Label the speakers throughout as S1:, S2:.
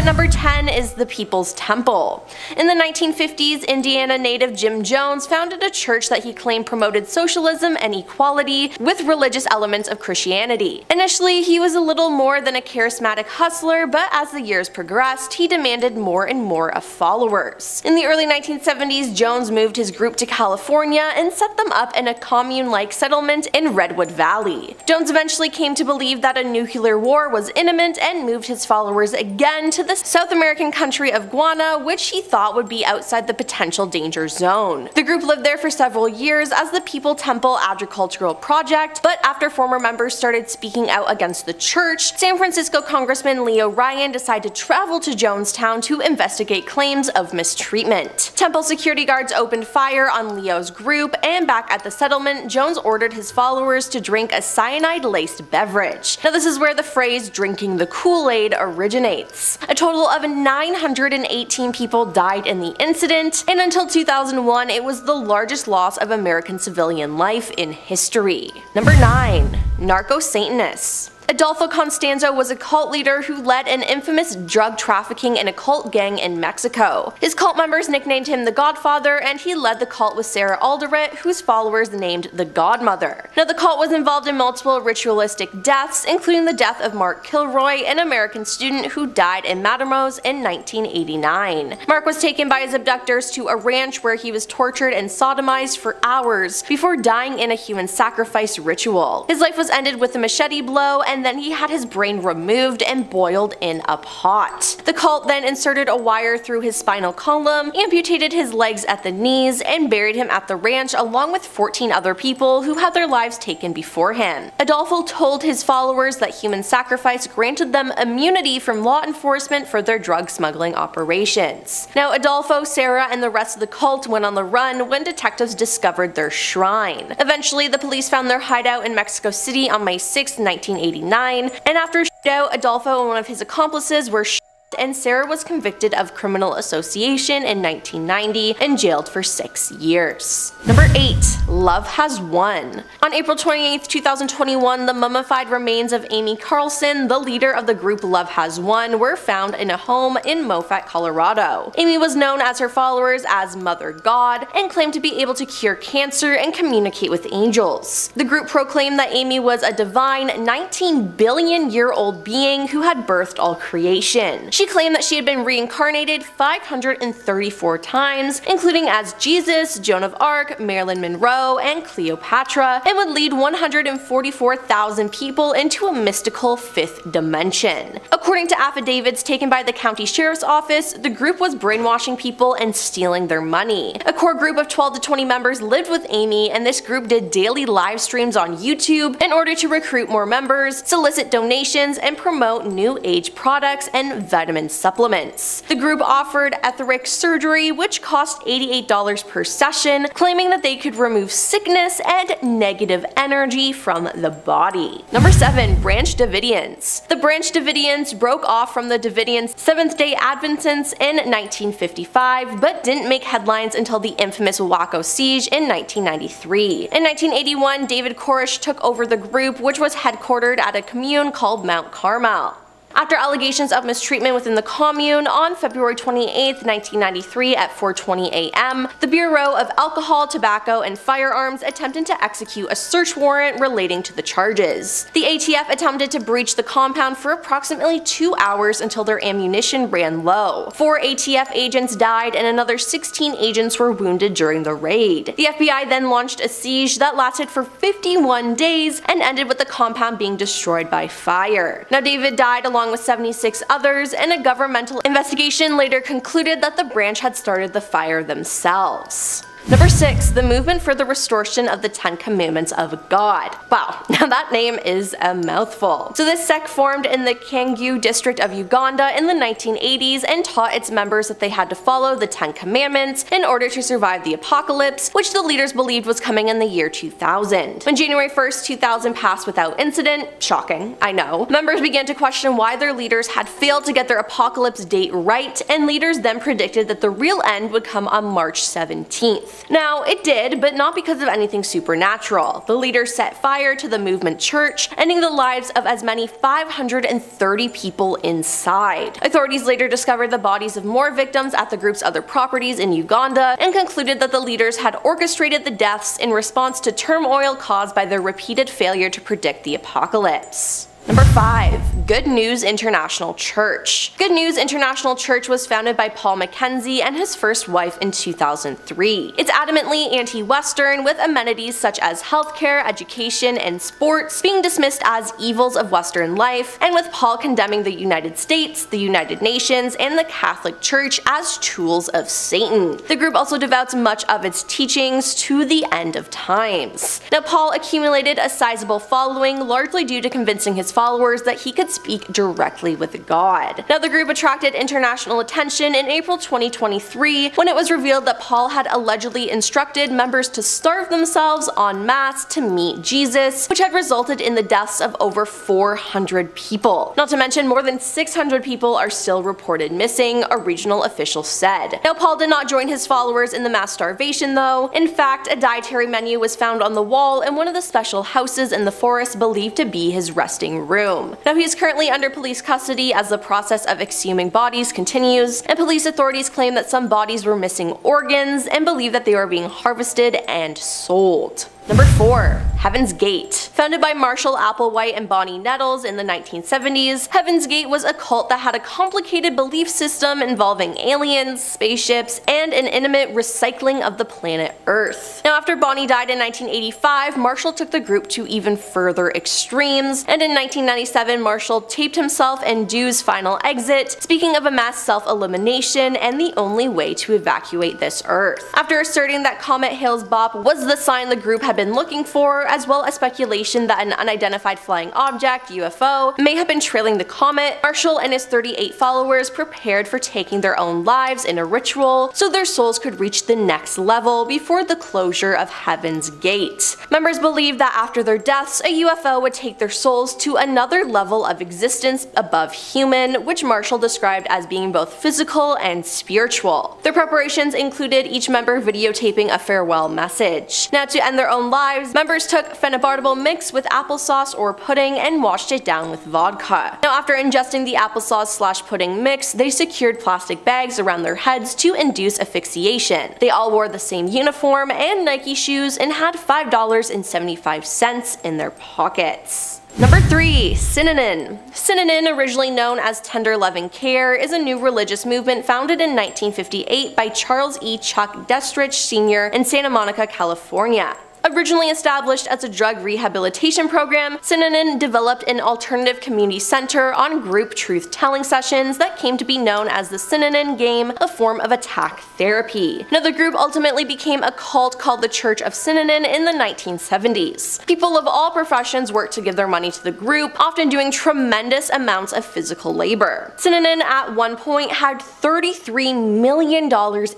S1: At number 10 is the People's Temple. In the 1950s, Indiana native Jim Jones founded a church that he claimed promoted socialism and equality with religious elements of Christianity. Initially, he was a little more than a charismatic hustler, but as the years progressed, he demanded more and more of followers. In the early 1970s, Jones moved his group to California and set them up in a commune-like settlement in Redwood Valley. Jones eventually came to believe that a nuclear war was imminent and moved his followers again to the South American country of Guyana, which he thought would be outside the potential danger zone. The group lived there for several years as the People Temple Agricultural Project, but after former members started speaking out against the church, San Francisco Congressman Leo Ryan decided to travel to Jonestown to investigate claims of mistreatment. Temple security guards opened fire on Leo's group, and back at the settlement, Jones ordered his followers to drink a cyanide-laced beverage. Now this is where the phrase "drinking the Kool-Aid" originates. A total of 918 people died in the incident, and until 2001 it was the largest loss of American civilian life in history. Number 9. Narco-Satanists. Adolfo Constanzo was a cult leader who led an infamous drug trafficking and occult gang in Mexico. His cult members nicknamed him the Godfather, and he led the cult with Sarah Alderete, whose followers named the Godmother. Now the cult was involved in multiple ritualistic deaths, including the death of Mark Kilroy, an American student who died in Matamoros in 1989. Mark was taken by his abductors to a ranch where he was tortured and sodomized for hours before dying in a human sacrifice ritual. His life was ended with a machete blow, and then he had his brain removed and boiled in a pot. The cult then inserted a wire through his spinal column, amputated his legs at the knees, and buried him at the ranch along with 14 other people who had their lives taken before him. Adolfo told his followers that human sacrifice granted them immunity from law enforcement for their drug smuggling operations. Now Adolfo, Sarah, and the rest of the cult went on the run when detectives discovered their shrine. Eventually, the police found their hideout in Mexico City on May 6, 1989. And after a shootout, Adolfo and one of his accomplices were shot, and Sarah was convicted of criminal association in 1990 and jailed for 6 years. Number 8. Love Has Won. On April 28, 2021, the mummified remains of Amy Carlson, the leader of the group Love Has Won, were found in a home in Moffat, Colorado. Amy was known as her followers as Mother God and claimed to be able to cure cancer and communicate with angels. The group proclaimed that Amy was a divine 19-billion-year-old being who had birthed all creation. She claimed that she had been reincarnated 534 times, including as Jesus, Joan of Arc, Marilyn Monroe, and Cleopatra, and would lead 144,000 people into a mystical fifth dimension. According to affidavits taken by the county sheriff's office, the group was brainwashing people and stealing their money. A core group of 12 to 20 members lived with Amy, and this group did daily live streams on YouTube in order to recruit more members, solicit donations, and promote new age products and vitamin supplements. The group offered etheric surgery, which cost $88 per session, claiming that they could remove sickness and negative energy from the body. Number 7. Branch Davidians. The Branch Davidians broke off from the Davidian Seventh-day Adventists in 1955, but didn't make headlines until the infamous Waco siege in 1993. In 1981, David Koresh took over the group, which was headquartered at a commune called Mount Carmel. After allegations of mistreatment within the commune, on February 28, 1993 at 4:20 a.m., the Bureau of Alcohol, Tobacco, and Firearms attempted to execute a search warrant relating to the charges. The ATF attempted to breach the compound for approximately 2 hours until their ammunition ran low. 4 ATF agents died and another 16 agents were wounded during the raid. The FBI then launched a siege that lasted for 51 days and ended with the compound being destroyed by fire. Now David died along with 76 others, and a governmental investigation later concluded that the branch had started the fire themselves. Number 6. The movement for the restoration of the 10 Commandments of God. Wow, now that name is a mouthful. So this sect formed in the Kangyu district of Uganda in the 1980s and taught its members that they had to follow the 10 Commandments in order to survive the apocalypse, which the leaders believed was coming in the year 2000. When January 1st, 2000 passed without incident, shocking, I know, members began to question why their leaders had failed to get their apocalypse date right, and leaders then predicted that the real end would come on March 17th. faith. Now, it did, but not because of anything supernatural. The leaders set fire to the movement church, ending the lives of as many 530 people inside. Authorities later discovered the bodies of more victims at the group's other properties in Uganda and concluded that the leaders had orchestrated the deaths in response to turmoil caused by their repeated failure to predict the apocalypse. Number 5. Good News International Church. Good News International Church was founded by Paul Mackenzie and his first wife in 2003. It's adamantly anti-Western, with amenities such as healthcare, education, and sports being dismissed as evils of Western life, and with Paul condemning the United States, the United Nations, and the Catholic Church as tools of Satan. The group also devotes much of its teachings to the end of times. Now, Paul accumulated a sizable following, largely due to convincing his followers that he could speak directly with God. Now, the group attracted international attention in April 2023 when it was revealed that Paul had allegedly instructed members to starve themselves en masse to meet Jesus, which had resulted in the deaths of over 400 people. Not to mention, more than 600 people are still reported missing, a regional official said. Now, Paul did not join his followers in the mass starvation though. In fact, a dietary menu was found on the wall in one of the special houses in the forest believed to be his resting room. Now, he is currently under police custody as the process of exhuming bodies continues, and police authorities claim that some bodies were missing organs and believe that they were being harvested and sold. Number 4. Heaven's Gate. Founded by Marshall Applewhite and Bonnie Nettles in the 1970s, Heaven's Gate was a cult that had a complicated belief system involving aliens, spaceships, and an intimate recycling of the planet Earth. Now, after Bonnie died in 1985, Marshall took the group to even further extremes, and in 1997 Marshall taped himself and Dew's final exit, speaking of a mass self-elimination and the only way to evacuate this Earth. After asserting that Comet Hales-Bopp was the sign the group had been looking for, as well as speculation that an unidentified flying object, UFO, may have been trailing the comet, Marshall and his 38 followers prepared for taking their own lives in a ritual so their souls could reach the next level before the closure of Heaven's Gate. Members believed that after their deaths, a UFO would take their souls to another level of existence above human, which Marshall described as being both physical and spiritual. Their preparations included each member videotaping a farewell message. Now, to end their own lives, members took phenobarbital mix with applesauce or pudding and washed it down with vodka. Now, after ingesting the applesauce/pudding mix, they secured plastic bags around their heads to induce asphyxiation. They all wore the same uniform and Nike shoes and had $5.75 in their pockets. Number 3. Synonym. Synonym, originally known as Tender Loving Care, is a new religious movement founded in 1958 by Charles E. Chuck Destrich Sr. in Santa Monica, California. Originally established as a drug rehabilitation program, Synonym developed an alternative community center on group truth-telling sessions that came to be known as the Synonym Game, a form of attack therapy. Now, the group ultimately became a cult called the Church of Synonym in the 1970s. People of all professions worked to give their money to the group, often doing tremendous amounts of physical labor. Synonym at one point had $33 million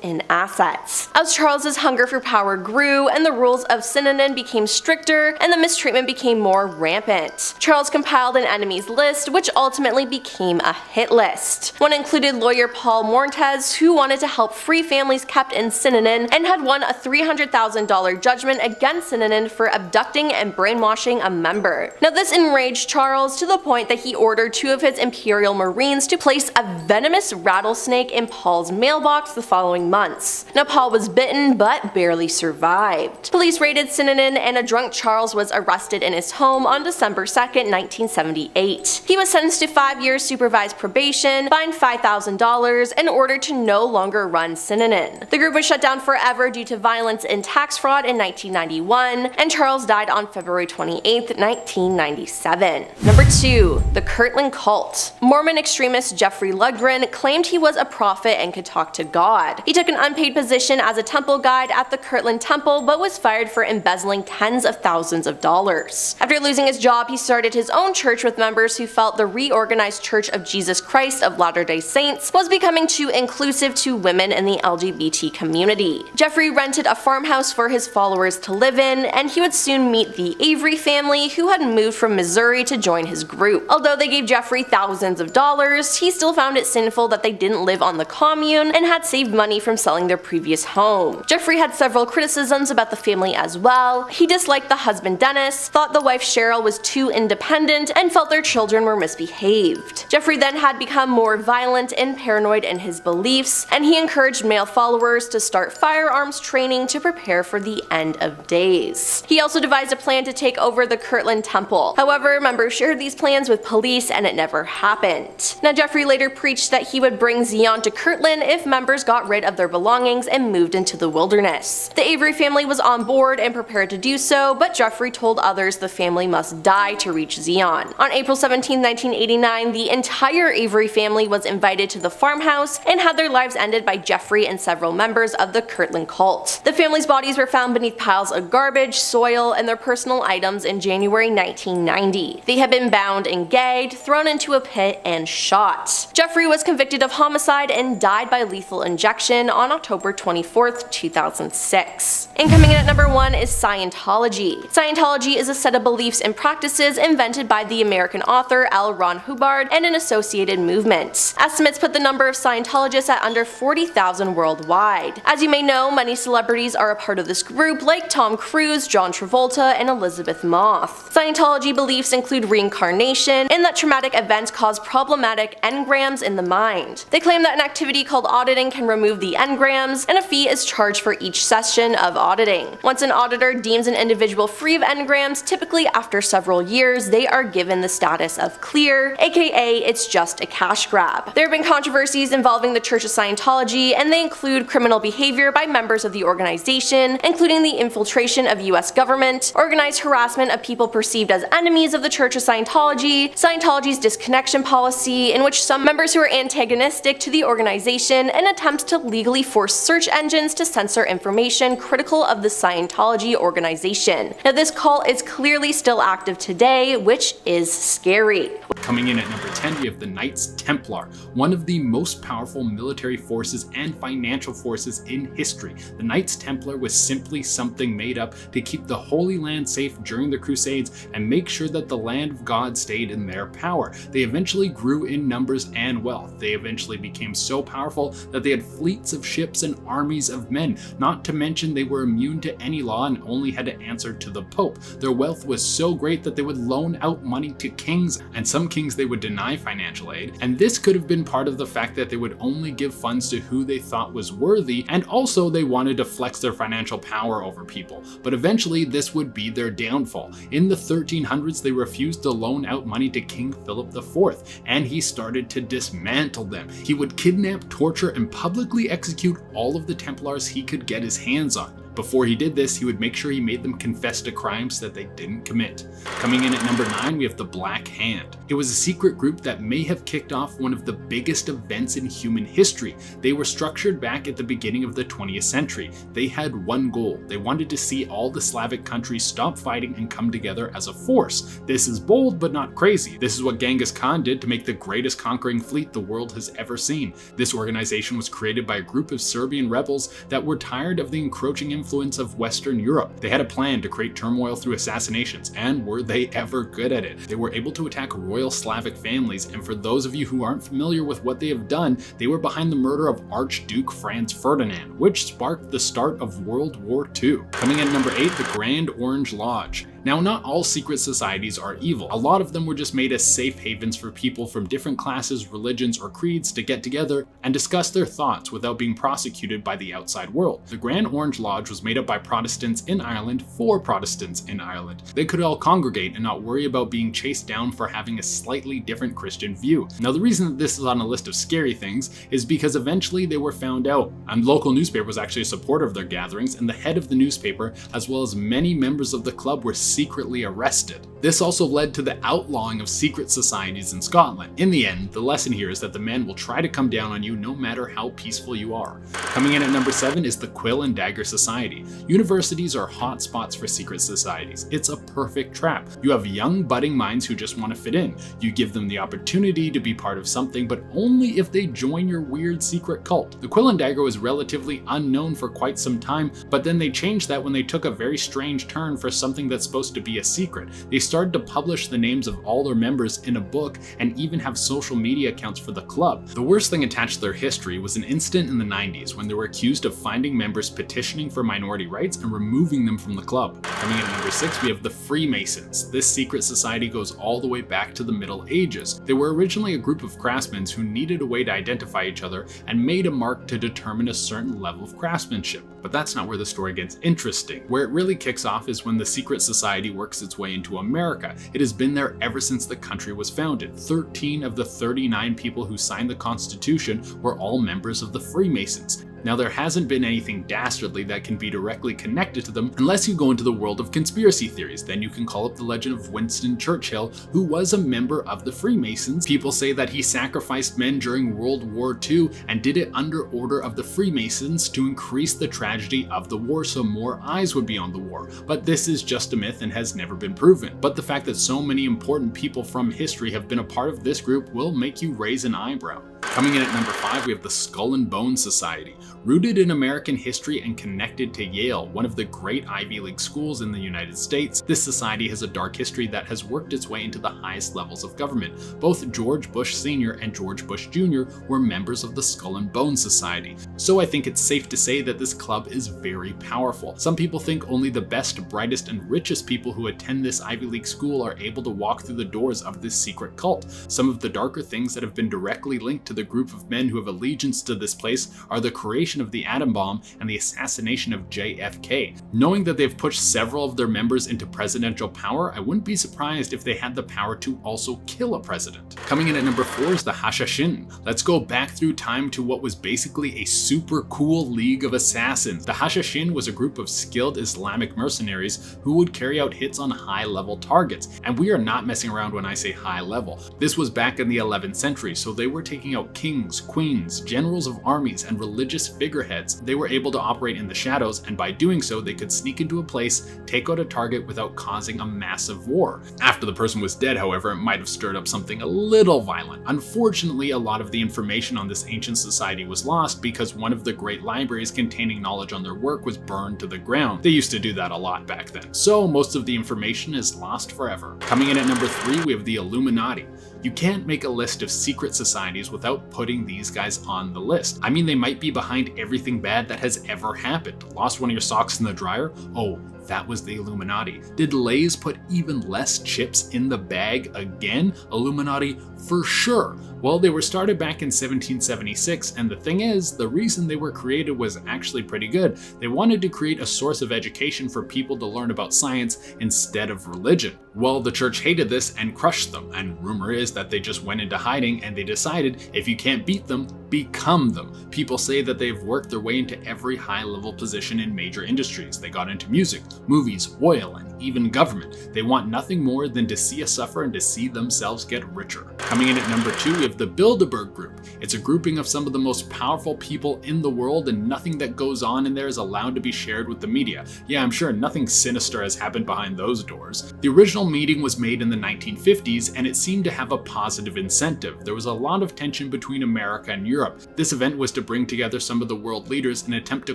S1: in assets. As Charles's hunger for power grew and the rules of Synonym became stricter and the mistreatment became more rampant, Charles compiled an enemies list, which ultimately became a hit list. One included lawyer Paul Montez, who wanted to help free families kept in Synonym and had won a $300,000 judgment against Synonym for abducting and brainwashing a member. Now, this enraged Charles to the point that he ordered 2 of his Imperial Marines to place a venomous rattlesnake in Paul's mailbox the following months. Now, Paul was bitten but barely survived. Police raided Synonym and a drunk Charles was arrested in his home on December 2nd, 1978. He was sentenced to 5 years supervised probation, fined $5,000, and ordered to no longer run Synonym. The group was shut down forever due to violence and tax fraud in 1991, and Charles died on February 28th, 1997. Number 2. The Kirtland Cult. Mormon extremist Jeffrey Lundgren claimed he was a prophet and could talk to God. He took an unpaid position as a temple guide at the Kirtland Temple but was fired for embezzling tens of thousands of dollars. After losing his job, he started his own church with members who felt the reorganized Church of Jesus Christ of Latter Latter-day Saints was becoming too inclusive to women in the LGBT community. Jeffrey rented a farmhouse for his followers to live in, and he would soon meet the Avery family, who had moved from Missouri to join his group. Although they gave Jeffrey thousands of dollars, he still found it sinful that they didn't live on the commune and had saved money from selling their previous home. Jeffrey had several criticisms about the family as well. He disliked the husband Dennis, thought the wife Cheryl was too independent, and felt their children were misbehaved. Jeffrey then had become more violent and paranoid in his beliefs, and he encouraged male followers to start firearms training to prepare for the end of days. He also devised a plan to take over the Kirtland Temple. However, members shared these plans with police and it never happened. Now, Jeffrey later preached that he would bring Zion to Kirtland if members got rid of their belongings and moved into the wilderness. The Avery family was on board and prepared to do so, but Jeffrey told others the family must die to reach Zion. On April 17, 1989, the entire Avery family was invited to the farmhouse and had their lives ended by Jeffrey and several members of the Kirtland cult. The family's bodies were found beneath piles of garbage, soil, and their personal items in January 1990. They had been bound and gagged, thrown into a pit, and shot. Jeffrey was convicted of homicide and died by lethal injection on October 24, 2006. And coming in at number 1 is Scientology. Scientology is a set of beliefs and practices invented by the American author L. Ron Hubbard and an associated movement. Estimates put the number of Scientologists at under 40,000 worldwide. As you may know, many celebrities are a part of this group, like Tom Cruise, John Travolta, and Elizabeth Moss. Scientology beliefs include reincarnation and that traumatic events cause problematic engrams in the mind. They claim that an activity called auditing can remove the engrams, and a fee is charged for each session of auditing. Once an auditor deems an individual free of engrams, typically after several years, they are given the status of clear, aka it's just a cash grab. There have been controversies involving the Church of Scientology, and they include criminal behavior by members of the organization, including the infiltration of US government, organized harassment of people perceived as enemies of the Church of Scientology, Scientology's disconnection policy, in which some members who are antagonistic to the organization, and attempts to legally force search engines to censor information critical of the Scientology organization. Now, this cult is clearly still active today, which is scary.
S2: Coming in at number 10, we have the Knights Templar, one of the most powerful military forces and financial forces in history. The Knights Templar was simply something made up to keep the Holy Land safe during the Crusades and make sure that the land of God stayed in their power. They eventually grew in numbers and wealth. They eventually became so powerful that they had fleets of ships and armies of men, not to mention they were immune to any law and only had to answer to the Pope. Their wealth was so great that they would loan out money to kings, and some kings they would deny financial aid, and this could have been part of the fact that they would only give funds to who they thought was worthy, and also they wanted to flex their financial power over people. But eventually this would be their downfall. In the 1300s they refused to loan out money to King Philip IV, and he started to dismantle them. He would kidnap, torture, and publicly execute all of the Templars he could get his hands on. Before he did this, he would make sure he made them confess to crimes that they didn't commit. Coming in at number 9, we have the Black Hand. It was a secret group that may have kicked off one of the biggest events in human history. They were structured back at the beginning of the 20th century. They had one goal. They wanted to see all the Slavic countries stop fighting and come together as a force. This is bold but not crazy. This is what Genghis Khan did to make the greatest conquering fleet the world has ever seen. This organization was created by a group of Serbian rebels that were tired of the encroaching influence of Western Europe. They had a plan to create turmoil through assassinations, and were they ever good at it? They were able to attack royal Slavic families, and for those of you who aren't familiar with what they have done, they were behind the murder of Archduke Franz Ferdinand, which sparked the start of World War II. Coming in at number 8, the Grand Orange Lodge. Now, not all secret societies are evil. A lot of them were just made as safe havens for people from different classes, religions, or creeds to get together and discuss their thoughts without being prosecuted by the outside world. The Grand Orange Lodge was made up by Protestants in Ireland for Protestants in Ireland. They could all congregate and not worry about being chased down for having a slightly different Christian view. Now, the reason that this is on a list of scary things is because eventually they were found out, and local newspaper was actually a supporter of their gatherings, and the head of the newspaper, as well as many members of the club, were secretly arrested. This also led to the outlawing of secret societies in Scotland. In the end, the lesson here is that the men will try to come down on you no matter how peaceful you are. Coming in at number 7 is the Quill and Dagger Society. Universities are hot spots for secret societies. It's a perfect trap. You have young budding minds who just want to fit in. You give them the opportunity to be part of something, but only if they join your weird secret cult. The Quill and Dagger was relatively unknown for quite some time, but then they changed that when they took a very strange turn for something that's supposed to be a secret. They started to publish the names of all their members in a book and even have social media accounts for the club. The worst thing attached to their history was an incident in the 90s when they were accused of finding members petitioning for minority rights and removing them from the club. Coming in at number 6, we have the Freemasons. This secret society goes all the way back to the Middle Ages. They were originally a group of craftsmen who needed a way to identify each other and made a mark to determine a certain level of craftsmanship. But that's not where the story gets interesting. Where it really kicks off is when the secret society works its way into America. It has been there ever since the country was founded. 13 of the 39 people who signed the Constitution were all members of the Freemasons. Now, there hasn't been anything dastardly that can be directly connected to them unless you go into the world of conspiracy theories. Then you can call up the legend of Winston Churchill, who was a member of the Freemasons. People say that he sacrificed men during World War II and did it under order of the Freemasons to increase the tragedy of the war so more eyes would be on the war. But this is just a myth and has never been proven. But the fact that so many important people from history have been a part of this group will make you raise an eyebrow. Coming in at number 5, we have the Skull and Bones Society. Rooted in American history and connected to Yale, one of the great Ivy League schools in the United States, this society has a dark history that has worked its way into the highest levels of government. Both George Bush Sr. and George Bush Jr. were members of the Skull and Bones Society. So I think it's safe to say that this club is very powerful. Some people think only the best, brightest, and richest people who attend this Ivy League school are able to walk through the doors of this secret cult. Some of the darker things that have been directly linked to the group of men who have allegiance to this place are the creation of the atom bomb and the assassination of JFK. Knowing that they've pushed several of their members into presidential power, I wouldn't be surprised if they had the power to also kill a president. Coming in at number 4 is the Hashashin. Let's go back through time to what was basically a super cool league of assassins. The Hashashin was a group of skilled Islamic mercenaries who would carry out hits on high-level targets. And we are not messing around when I say high level. This was back in the 11th century, so they were taking out kings, queens, generals of armies, and religious figureheads. They were able to operate in the shadows, and by doing so, they could sneak into a place, take out a target without causing a massive war. After the person was dead, however, it might have stirred up something a little violent. Unfortunately, a lot of the information on this ancient society was lost because one of the great libraries containing knowledge on their work was burned to the ground. They used to do that a lot back then. So most of the information is lost forever. Coming in at number 3, we have the Illuminati. You can't make a list of secret societies without putting these guys on the list. I mean, they might be behind everything bad that has ever happened. Lost one of your socks in the dryer? Oh, that was the Illuminati. Did Lay's put even less chips in the bag again? Illuminati for sure. Well, they were started back in 1776, and the thing is, the reason they were created was actually pretty good. They wanted to create a source of education for people to learn about science instead of religion. Well, the church hated this and crushed them, and rumor is that they just went into hiding and they decided if you can't beat them, become them. People say that they've worked their way into every high-level position in major industries. They got into music, movies, oil, and even government. They want nothing more than to see us suffer and to see themselves get richer. Coming in at number 2, we have the Bilderberg Group. It's a grouping of some of the most powerful people in the world, and nothing that goes on in there is allowed to be shared with the media. Yeah, I'm sure nothing sinister has happened behind those doors. The original meeting was made in the 1950s, and it seemed to have a positive incentive. There was a lot of tension between America and Europe. This event was to bring together some of the world leaders and attempt to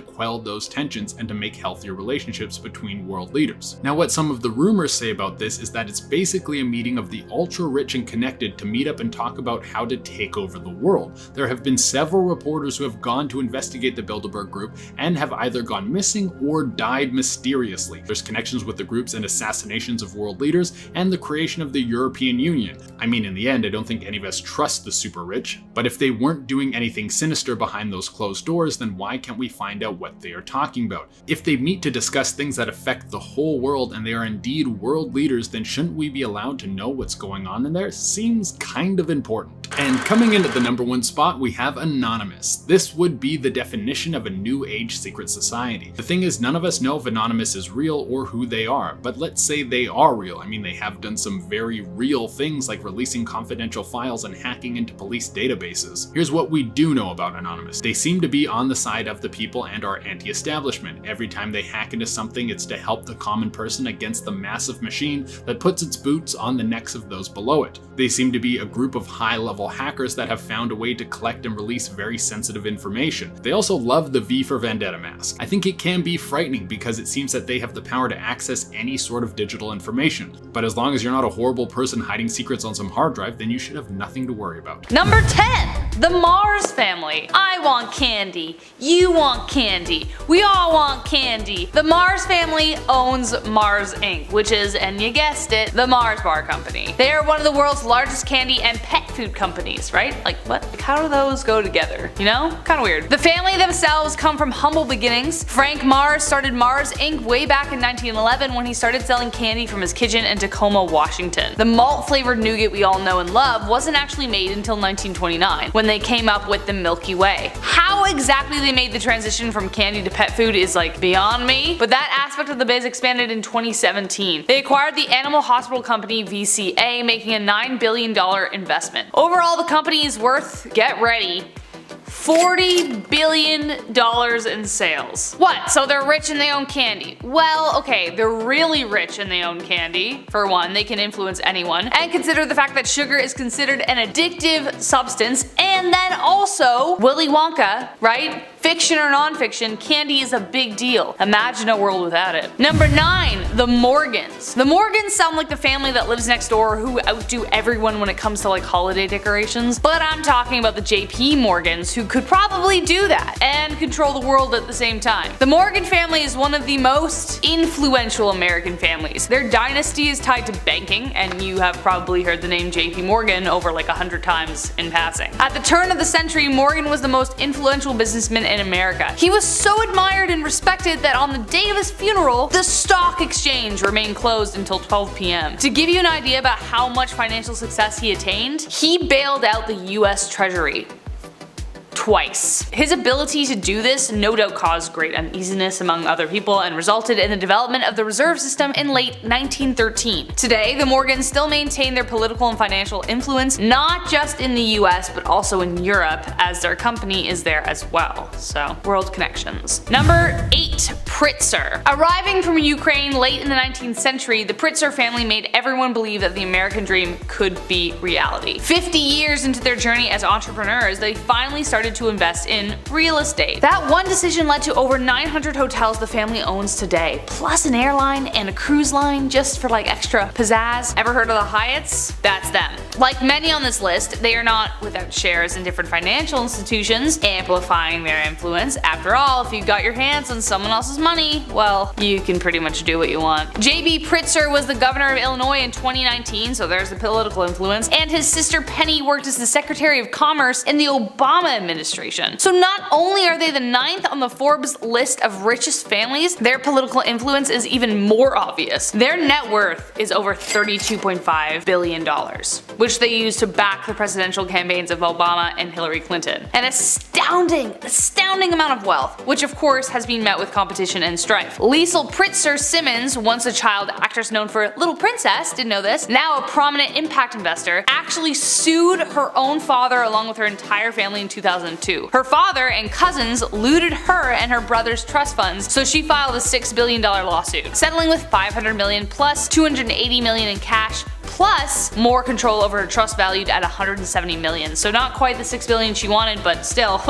S2: quell those tensions and to make healthier relationships between world leaders. Now, what some of the rumors say about this is that it's basically a meeting of the ultra rich and connected to meet up and talk about how to take over the world. There have been several reporters who have gone to investigate the Bilderberg Group and have either gone missing or died mysteriously. There's connections with the groups and assassinations of world leaders and the creation of the European Union. I mean, in the end, I don't think any of us trust the super rich, but if they weren't doing anything sinister behind those closed doors, then why can't we find out what they are talking about? If they meet to discuss things that affect the whole world and and they are indeed world leaders, then shouldn't we be allowed to know what's going on in there? Seems kind of important. And coming in at the number 1 spot, we have Anonymous. This would be the definition of a new age secret society. The thing is, none of us know if Anonymous is real or who they are, but let's say they are real. I mean, they have done some very real things like releasing confidential files and hacking into police databases. Here's what we do know about Anonymous. They seem to be on the side of the people and are anti-establishment. Every time they hack into something, it's to help the common person against the massive machine that puts its boots on the necks of those below it. They seem to be a group of high-level hackers that have found a way to collect and release very sensitive information. They also love the V for Vendetta mask. I think it can be frightening because it seems that they have the power to access any sort of digital information. But as long as you're not a horrible person hiding secrets on some hard drive, then you should have nothing to worry about.
S3: Number 10, the Mars family. I want candy. You want candy. We all want candy. The Mars family owns Mars Inc., which is, and you guessed it, the Mars Bar Company. They are one of the world's largest candy and pet food companies, right? Like what? Like how do those go together? You know? Kind of weird. The family themselves come from humble beginnings. Frank Mars started Mars Inc. way back in 1911 when he started selling candy from his kitchen in Tacoma, Washington. The malt flavored nougat we all know and love wasn't actually made until 1929 when they came up with the Milky Way. How exactly they made the transition from candy to pet food is like beyond me, but that aspect of the biz expanded in 2017. They acquired the animal hospital company VCA, making a $9 billion investment. Overall, the company is worth, get ready, $40 billion in sales. What? So they're rich and they own candy? Well, okay, they're really rich and they own candy. For one, they can influence anyone. And consider the fact that sugar is considered an addictive substance. And then also, Willy Wonka, right? Fiction or non-fiction, candy is a big deal. Imagine a world without it. Number 9, the Morgans. The Morgans sound like the family that lives next door who outdo everyone when it comes to like holiday decorations, but I'm talking about the JP Morgans who could probably do that and control the world at the same time. The Morgan family is one of the most influential American families. Their dynasty is tied to banking, and you have probably heard the name JP Morgan over like 100 times in passing. At the turn of the century, Morgan was the most influential businessman in America. He was so admired and respected that on the day of his funeral, the stock exchange remained closed until 12 p.m. To give you an idea about how much financial success he attained, he bailed out the US Treasury twice. His ability to do this no doubt caused great uneasiness among other people and resulted in the development of the reserve system in late 1913. Today, the Morgans still maintain their political and financial influence not just in the US but also in Europe, as their company is there as well. So, world connections. Number 8, Pritzker. Arriving from Ukraine late in the 19th century, the Pritzker family made everyone believe that the American dream could be reality. 50 years into their journey as entrepreneurs, they finally started to invest in real estate. That one decision led to over 900 hotels the family owns today, plus an airline and a cruise line just for like extra pizzazz. Ever heard of the Hyatts? That's them. Like many on this list, they are not without shares in different financial institutions, amplifying their influence. After all, if you got your hands on someone else's money, well, you can pretty much do what you want. J.B. Pritzker was the governor of Illinois in 2019, so there's the political influence, and his sister Penny worked as the Secretary of Commerce in the Obama administration. So not only are they the 9th on the Forbes list of richest families, their political influence is even more obvious. Their net worth is over $32.5 billion, which they use to back the presidential campaigns of Obama and Hillary Clinton. An astounding amount of wealth, which of course has been met with competition and strife. Liesl Pritzker Simmons, once a child actress known for Little Princess, didn't know this, now a prominent impact investor, actually sued her own father along with her entire family in 2002. Her father and cousins looted her and her brother's trust funds, so she filed a $6 billion lawsuit, settling with $500 million plus $280 million in cash, plus more control over her trust valued at $170 million. So not quite the $6 billion she wanted, but still,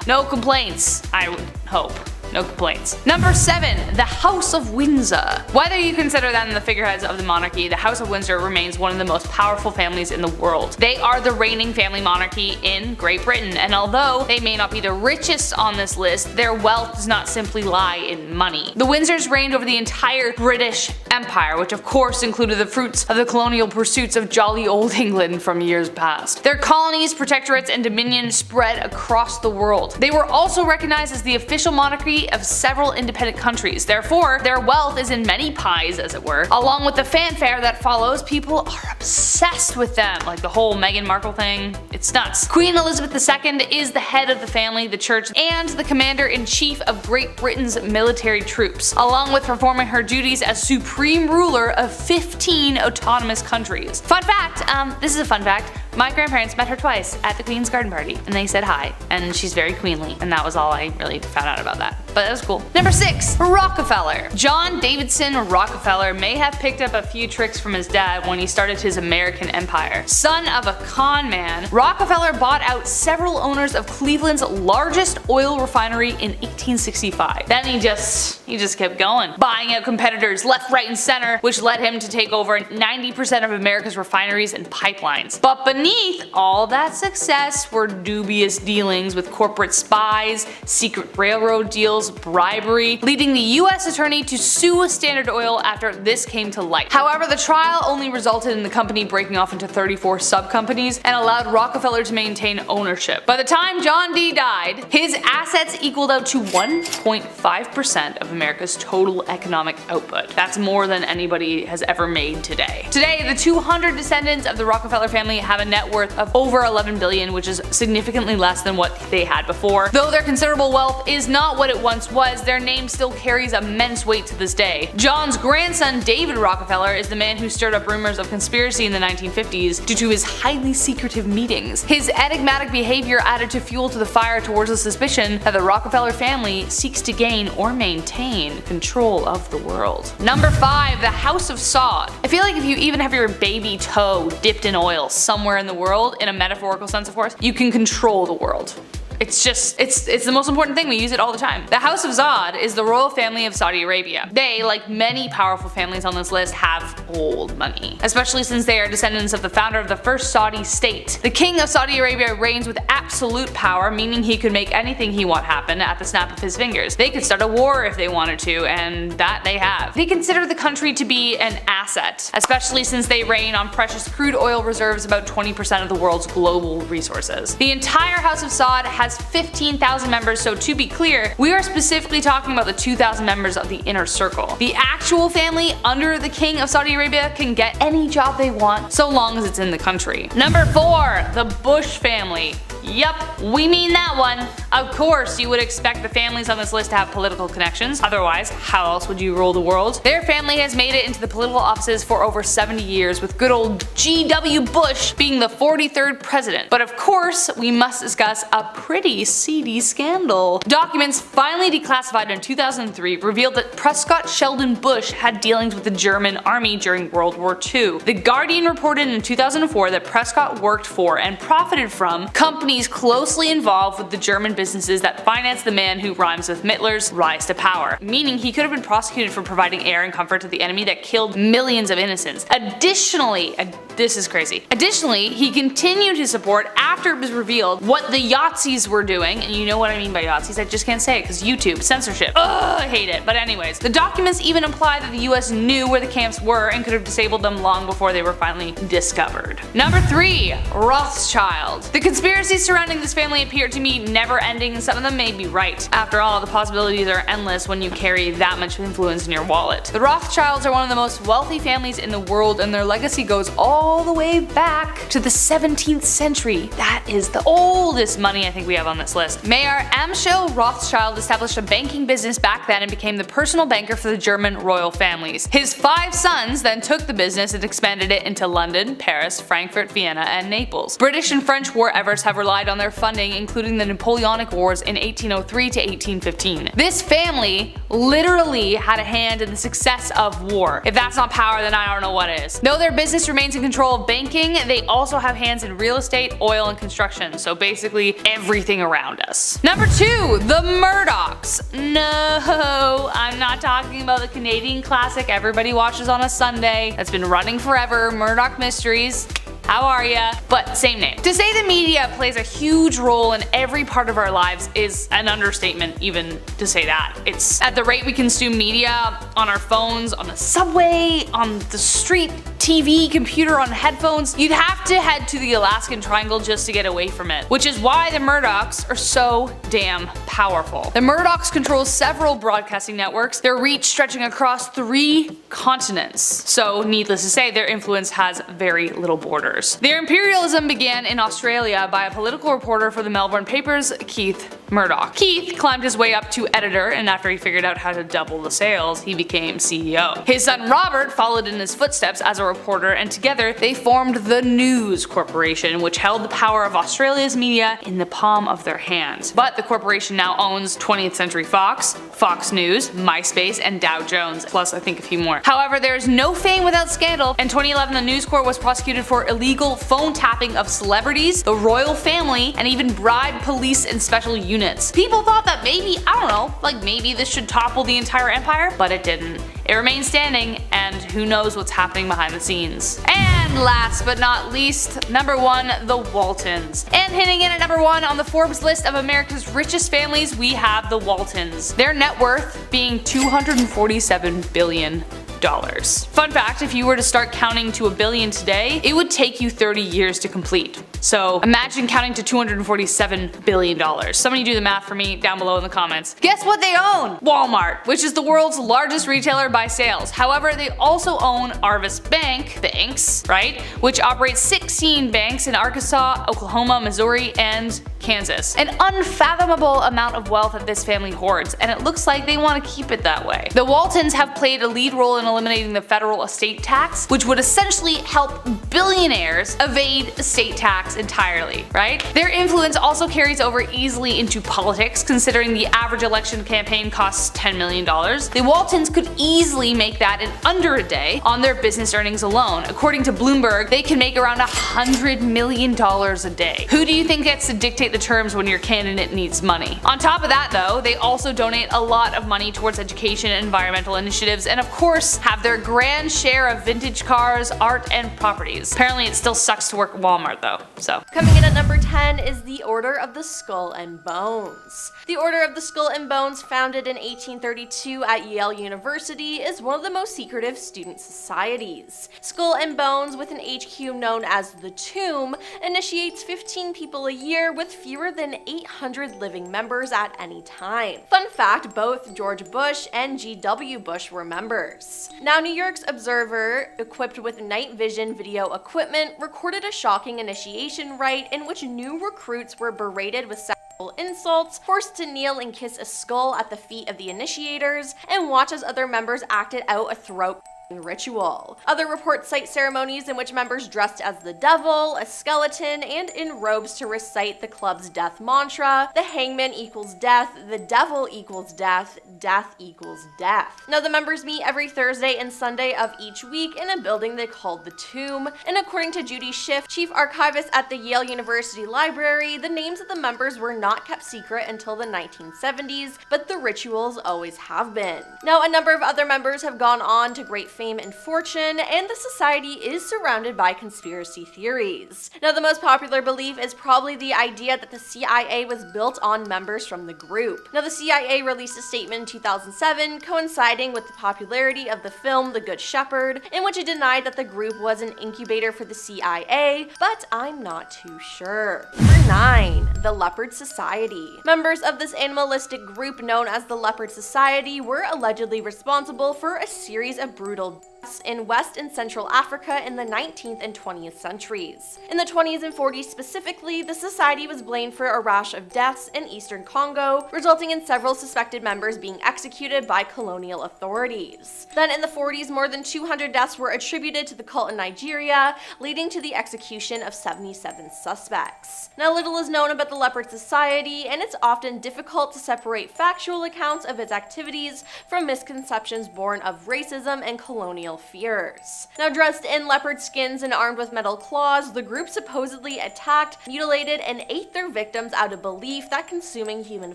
S3: no complaints, I would hope. No complaints. Number 7, the House of Windsor. Whether you consider them the figureheads of the monarchy, the House of Windsor remains one of the most powerful families in the world. They are the reigning family monarchy in Great Britain, and although they may not be the richest on this list, their wealth does not simply lie in money. The Windsors reigned over the entire British empire, which of course included the fruits of the colonial pursuits of jolly old England from years past. Their colonies, protectorates, and dominion spread across the world. They were also recognized as the official monarchy of several independent countries. Therefore, their wealth is in many pies, as it were. Along with the fanfare that follows, people are obsessed with them. Like the whole Meghan Markle thing, it's nuts. Queen Elizabeth II is the head of the family, the church, and the commander-in-chief of Great Britain's military troops, along with performing her duties as supreme ruler of 15 autonomous countries. Fun fact, this is a fun fact, my grandparents met her twice at the Queen's garden party, and they said hi, and she's very queenly, and that was all I really found out about that. But that was cool. Number 6. Rockefeller. John Davidson Rockefeller may have picked up a few tricks from his dad when he started his American empire. Son of a con man, Rockefeller bought out several owners of Cleveland's largest oil refinery in 1865. Then he just kept going, buying out competitors left, right, and center, which led him to take over 90% of America's refineries and pipelines. But beneath all that success were dubious dealings with corporate spies, secret railroad deals, bribery, leading the US attorney to sue Standard Oil after this came to light. However, the trial only resulted in the company breaking off into 34 sub-companies and allowed Rockefeller to maintain ownership. By the time John D. died, his assets equaled out to 1.5% of America's total economic output. That's more than anybody has ever made today. Today, the 200 descendants of the Rockefeller family have a net worth of over $11 billion, which is significantly less than what they had before. Though their considerable wealth is not what it once was, their name still carries immense weight to this day. John's grandson, David Rockefeller, is the man who stirred up rumors of conspiracy in the 1950s due to his highly secretive meetings. His enigmatic behavior added to fuel to the fire towards the suspicion that the Rockefeller family seeks to gain or maintain control of the world. Number 5. The House of Sod. I feel like if you even have your baby toe dipped in oil somewhere in the world, in a metaphorical sense of course, you can control the world. It's the most important thing, we use it all the time. The House of Zod is the royal family of Saudi Arabia. They, like many powerful families on this list, have old money, especially since they are descendants of the founder of the first Saudi state. The king of Saudi Arabia reigns with absolute power, meaning he could make anything he want happen at the snap of his fingers. They could start a war if they wanted to, and that they have. They consider the country to be an asset, especially since they reign on precious crude oil reserves, about 20% of the world's global resources. The entire House of Saud has 15,000 members, so to be clear, we are specifically talking about the 2,000 members of the inner circle. The actual family under the king of Saudi Arabia can get any job they want so long as it's in the country. Number 4. The Bush family. Yup, we mean that one. Of course, you would expect the families on this list to have political connections, otherwise how else would you rule the world? Their family has made it into the political offices for over 70 years, with good old G.W. Bush being the 43rd president. But of course, we must discuss a pretty seedy scandal. Documents finally declassified in 2003 revealed that Prescott Sheldon Bush had dealings with the German army during World War II. The Guardian reported in 2004 that Prescott worked for and profited from companies closely involved with the German businesses that financed the man who rhymes with Hitler's rise to power, meaning he could have been prosecuted for providing air and comfort to the enemy that killed millions of innocents. Additionally, this is crazy. Additionally, he continued his support after it was revealed what the Yahtzees were doing, and you know what I mean by Yahtzees, I just can't say it because YouTube, censorship. Ugh, I hate it. But anyways, the documents even imply that the US knew where the camps were and could have disabled them long before they were finally discovered. Number 3. Rothschild. The conspiracies surrounding this family appear to me never ending, and some of them may be right. After all, the possibilities are endless when you carry that much influence in your wallet. The Rothschilds are one of the most wealthy families in the world, and their legacy goes all the way back to the 17th century. That is the oldest money I think we have on this list. Mayer Amschel Rothschild established a banking business back then and became the personal banker for the German royal families. His 5 sons then took the business and expanded it into London, Paris, Frankfurt, Vienna, and Naples. British and French war efforts have relied on their funding, including the Napoleonic Wars in 1803 to 1815. This family literally had a hand in the success of war. If that's not power, then I don't know what is. Though their business remains in control of banking, they also have hands in real estate, oil, and construction, so basically everything around us. Number 2. The Murdochs. No, I'm not talking about the Canadian classic everybody watches on a Sunday that's been running forever, Murdoch Mysteries. how are ya? But same name. To say the media plays a huge role in every part of our lives is an understatement even to say that. It's at the rate we consume media on our phones, on the subway, on the street, TV, computer, on headphones, you'd have to head to the Alaskan Triangle just to get away from it. Which is why the Murdochs are so damn powerful. The Murdochs control several broadcasting networks, their reach stretching across 3 continents. So needless to say, their influence has very little borders. Their imperialism began in Australia by a political reporter for the Melbourne papers, Keith Murdoch. Keith climbed his way up to editor, and after he figured out how to double the sales, he became CEO. His son Robert followed in his footsteps as a reporter, and together they formed the News Corporation, which held the power of Australia's media in the palm of their hands. But the corporation now owns 20th Century Fox, Fox News, MySpace, and Dow Jones, plus I think a few more. However, there is no fame without scandal. In 2011, the News Corp was prosecuted for illegal phone tapping of celebrities, the royal family, and even bribed police and special units. People thought that maybe, I don't know, like maybe this should topple the entire empire, but it didn't. It remains standing, and who knows what's happening behind the scenes. And last but not least, number 1, the Waltons. And hitting in at number 1 on the Forbes list of America's richest families, we have the Waltons. Their net worth being $247 billion. Fun fact, if you were to start counting to $1 billion today, it would take you 30 years to complete. So imagine counting to $247 billion. Somebody do the math for me down below in the comments. Guess what they own? Walmart, which is the world's largest retailer by sales. However, they also own Arvis Bank, banks, right? Which operates 16 banks in Arkansas, Oklahoma, Missouri, and Kansas. An unfathomable amount of wealth that this family hoards, and it looks like they want to keep it that way. The Waltons have played a lead role in eliminating the federal estate tax, which would essentially help billionaires evade estate tax entirely, right? Their influence also carries over easily into politics, considering the average election campaign costs $10 million. The Waltons could easily make that in under a day on their business earnings alone. According to Bloomberg, they can make around $100 million a day. Who do you think gets to dictate the terms when your candidate needs money? On top of that though, they also donate a lot of money towards education and environmental initiatives, and of course have their grand share of vintage cars, art, and properties. Apparently it still sucks to work at Walmart though, so.
S1: Coming in at number 10 is the Order of the Skull and Bones. The Order of the Skull and Bones, founded in 1832 at Yale University, is one of the most secretive student societies. Skull and Bones, with an HQ known as the Tomb, initiates 15 people a year with fewer than 800 living members at any time. Fun fact, both George Bush and G.W. Bush were members. Now, New York's Observer, equipped with night vision video equipment, recorded a shocking initiation rite in which new recruits were berated with sexual insults, forced to kneel and kiss a skull at the feet of the initiators, and watch as other members acted out a throat ritual. Other reports cite ceremonies in which members dressed as the devil, a skeleton, and in robes to recite the club's death mantra: the hangman equals death, the devil equals death, death equals death. Now, the members meet every Thursday and Sunday of each week in a building they called the Tomb, and according to Judy Schiff, chief archivist at the Yale University Library, the names of the members were not kept secret until the 1970s, but the rituals always have been. Now, a number of other members have gone on to great fame and fortune, and the society is surrounded by conspiracy theories. Now, the most popular belief is probably the idea that the CIA was built on members from the group. Now, the CIA released a statement in 2007 coinciding with the popularity of the film The Good Shepherd, in which it denied that the group was an incubator for the CIA, but I'm not too sure. Number 9. The Leopard Society. Members of this animalistic group known as the Leopard Society were allegedly responsible for a series of brutal deaths in West and Central Africa in the 19th and 20th centuries. In the 20s and 40s specifically, the society was blamed for a rash of deaths in eastern Congo, resulting in several suspected members being executed by colonial authorities. Then in the 40s, more than 200 deaths were attributed to the cult in Nigeria, leading to the execution of 77 suspects. Now, little is known about the Leopard Society, and it's often difficult to separate factual accounts of its activities from misconceptions born of racism and colonial fears. Now, dressed in leopard skins and armed with metal claws, the group supposedly attacked, mutilated, and ate their victims out of belief that consuming human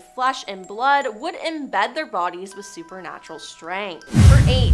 S1: flesh and blood would embed their bodies with supernatural strength. Number 8.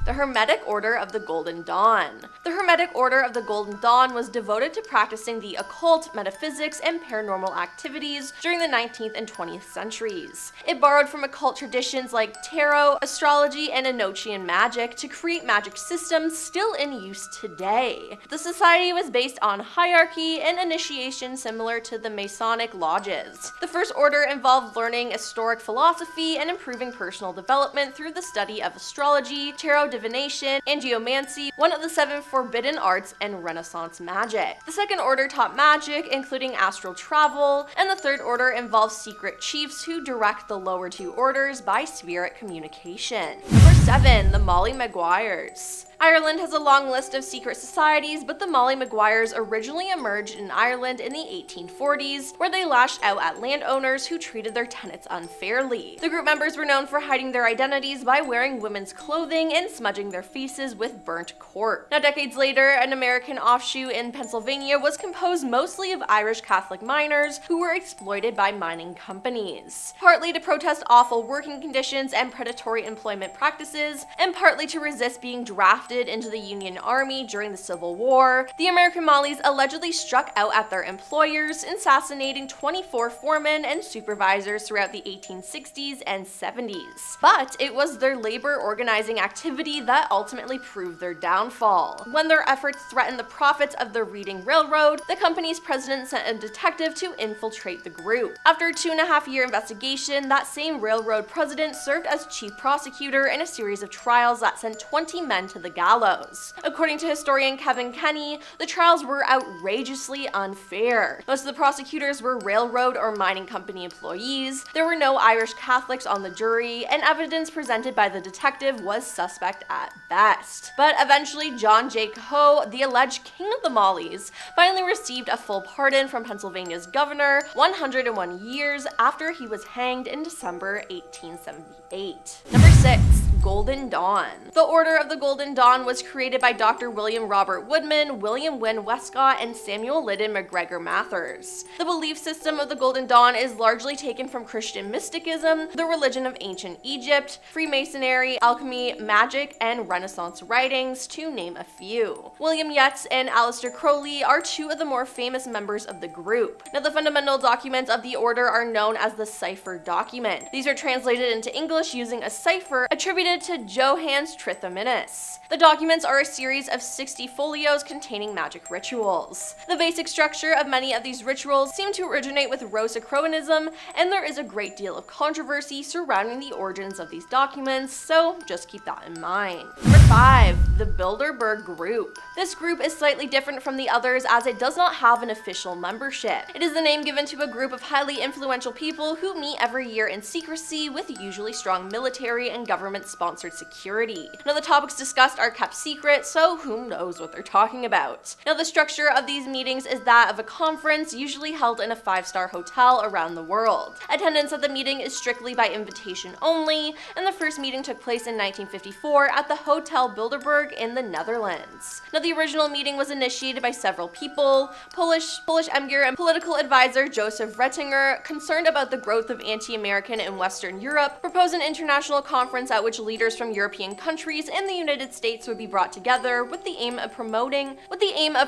S1: The Hermetic Order of the Golden Dawn. The Hermetic Order of the Golden Dawn was devoted to practicing the occult, metaphysics, and paranormal activities during the 19th and 20th centuries. It borrowed from occult traditions like tarot, astrology, and Enochian magic to create magic systems still in use today. The society was based on hierarchy and initiation similar to the Masonic lodges. The first order involved learning historic philosophy and improving personal development through the study of astrology, tarot divination, and geomancy, one of the 7 forbidden arts, and Renaissance magic. The second order taught magic, including astral travel, and the third order involves secret chiefs who direct the lower 2 orders by spirit communication. Number 7, the Molly Maguires. Ireland has a long list of secret societies, but the Molly Maguires originally emerged in Ireland in the 1840s, where they lashed out at landowners who treated their tenants unfairly. The group members were known for hiding their identities by wearing women's clothing and smudging their faces with burnt cork. Now, decades later, an American offshoot in Pennsylvania was composed mostly of Irish Catholic miners who were exploited by mining companies, partly to protest awful working conditions and predatory employment practices, and partly to resist being drafted into the Union Army during the Civil War. The American Mollies allegedly struck out at their employers, assassinating 24 foremen and supervisors throughout the 1860s and 70s. But it was their labor organizing activity that ultimately proved their downfall. When their efforts threatened the profits of the Reading Railroad, the company's president sent a detective to infiltrate the group. After a 2.5-year investigation, that same railroad president served as chief prosecutor in a series of trials that sent 20 men to the gallows. According to historian Kevin Kenny, the trials were outrageously unfair. Most of the prosecutors were railroad or mining company employees, there were no Irish Catholics on the jury, and evidence presented by the detective was suspect at best. But eventually, John J. Coe, the alleged king of the Mollies, finally received a full pardon from Pennsylvania's governor 101 years after he was hanged in December 1878. Number 6. Golden Dawn. The Order of the Golden Dawn was created by Dr. William Robert Woodman, William Wynne Westcott, and Samuel Liddon McGregor Mathers. The belief system of the Golden Dawn is largely taken from Christian mysticism, the religion of ancient Egypt, Freemasonry, alchemy, magic, and Renaissance writings, to name a few. William Yeats and Aleister Crowley are 2 of the more famous members of the group. Now, the fundamental documents of the order are known as the cipher document. These are translated into English using a cipher attributed to Johannes Trithomimus. The documents are a series of 60 folios containing magic rituals. The basic structure of many of these rituals seem to originate with Rosicrucianism, and there is a great deal of controversy surrounding the origins of these documents, so just keep that in mind. Number 5. The Bilderberg Group. This group is slightly different from the others as it does not have an official membership. It is the name given to a group of highly influential people who meet every year in secrecy with usually strong military and government-sponsored security. Now, the topics discussed are kept secret, so who knows what they're talking about. Now, the structure of these meetings is that of a conference usually held in a 5-star hotel around the world. Attendance at the meeting is strictly by invitation only, and the first meeting took place in 1954 at the Hotel Bilderberg in the Netherlands. Now, the original meeting was initiated by several people. Polish emir and political advisor Joseph Rettinger, concerned about the growth of anti-American in Western Europe, proposed an international conference at which leaders from European countries and the United States would be brought together with the aim of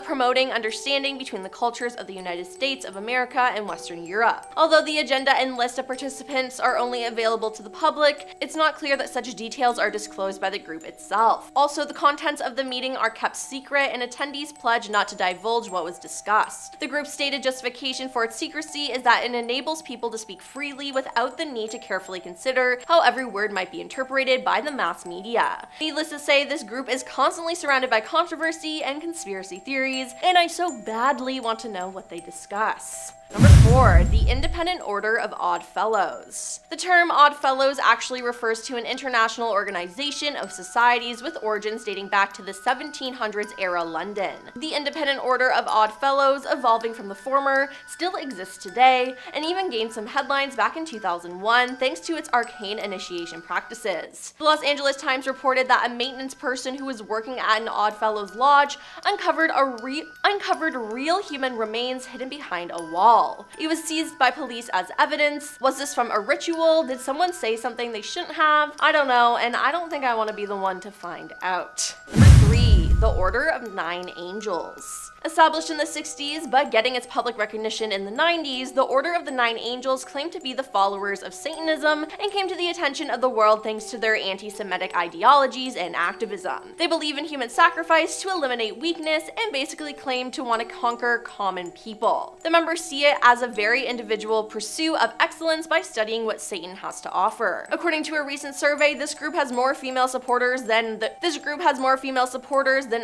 S1: promoting understanding between the cultures of the United States of America and Western Europe. Although the agenda and list of participants are only available to the public, it's not clear that such details are disclosed by the group itself. Also, the contents of the meeting are kept secret, and attendees pledge not to divulge what was discussed. The group's stated justification for its secrecy is that it enables people to speak freely without the need to carefully consider how every word might be interpreted by the mass media. Needless to say, this group is constantly surrounded by controversy and conspiracy theories, and I so badly want to know what they discuss. Number 4. The Independent Order of Odd Fellows. The term Odd Fellows actually refers to an international organization of societies with origins dating back to the 1700s era London. The Independent Order of Odd Fellows, evolving from the former, still exists today, and even gained some headlines back in 2001 thanks to its arcane initiation practices. The Los Angeles Times reported that a maintenance person who was working at an Odd Fellows lodge uncovered real human remains hidden behind a wall. all. It was seized by police as evidence. Was this from a ritual? Did someone say something they shouldn't have? I don't know, and I don't think I want to be the one to find out. Number 3. The Order of Nine Angels. Established in the 60s, but getting its public recognition in the 90s, the Order of the Nine Angels claimed to be the followers of Satanism and came to the attention of the world thanks to their anti-Semitic ideologies and activism. They believe in human sacrifice to eliminate weakness and basically claim to want to conquer common people. The members see it as a very individual pursuit of excellence by studying what Satan has to offer. According to a recent survey, this group has more female supporters than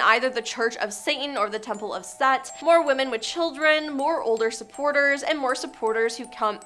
S1: either the Church of Satan or the Temple of Set, more women with children, more older supporters, and more supporters who come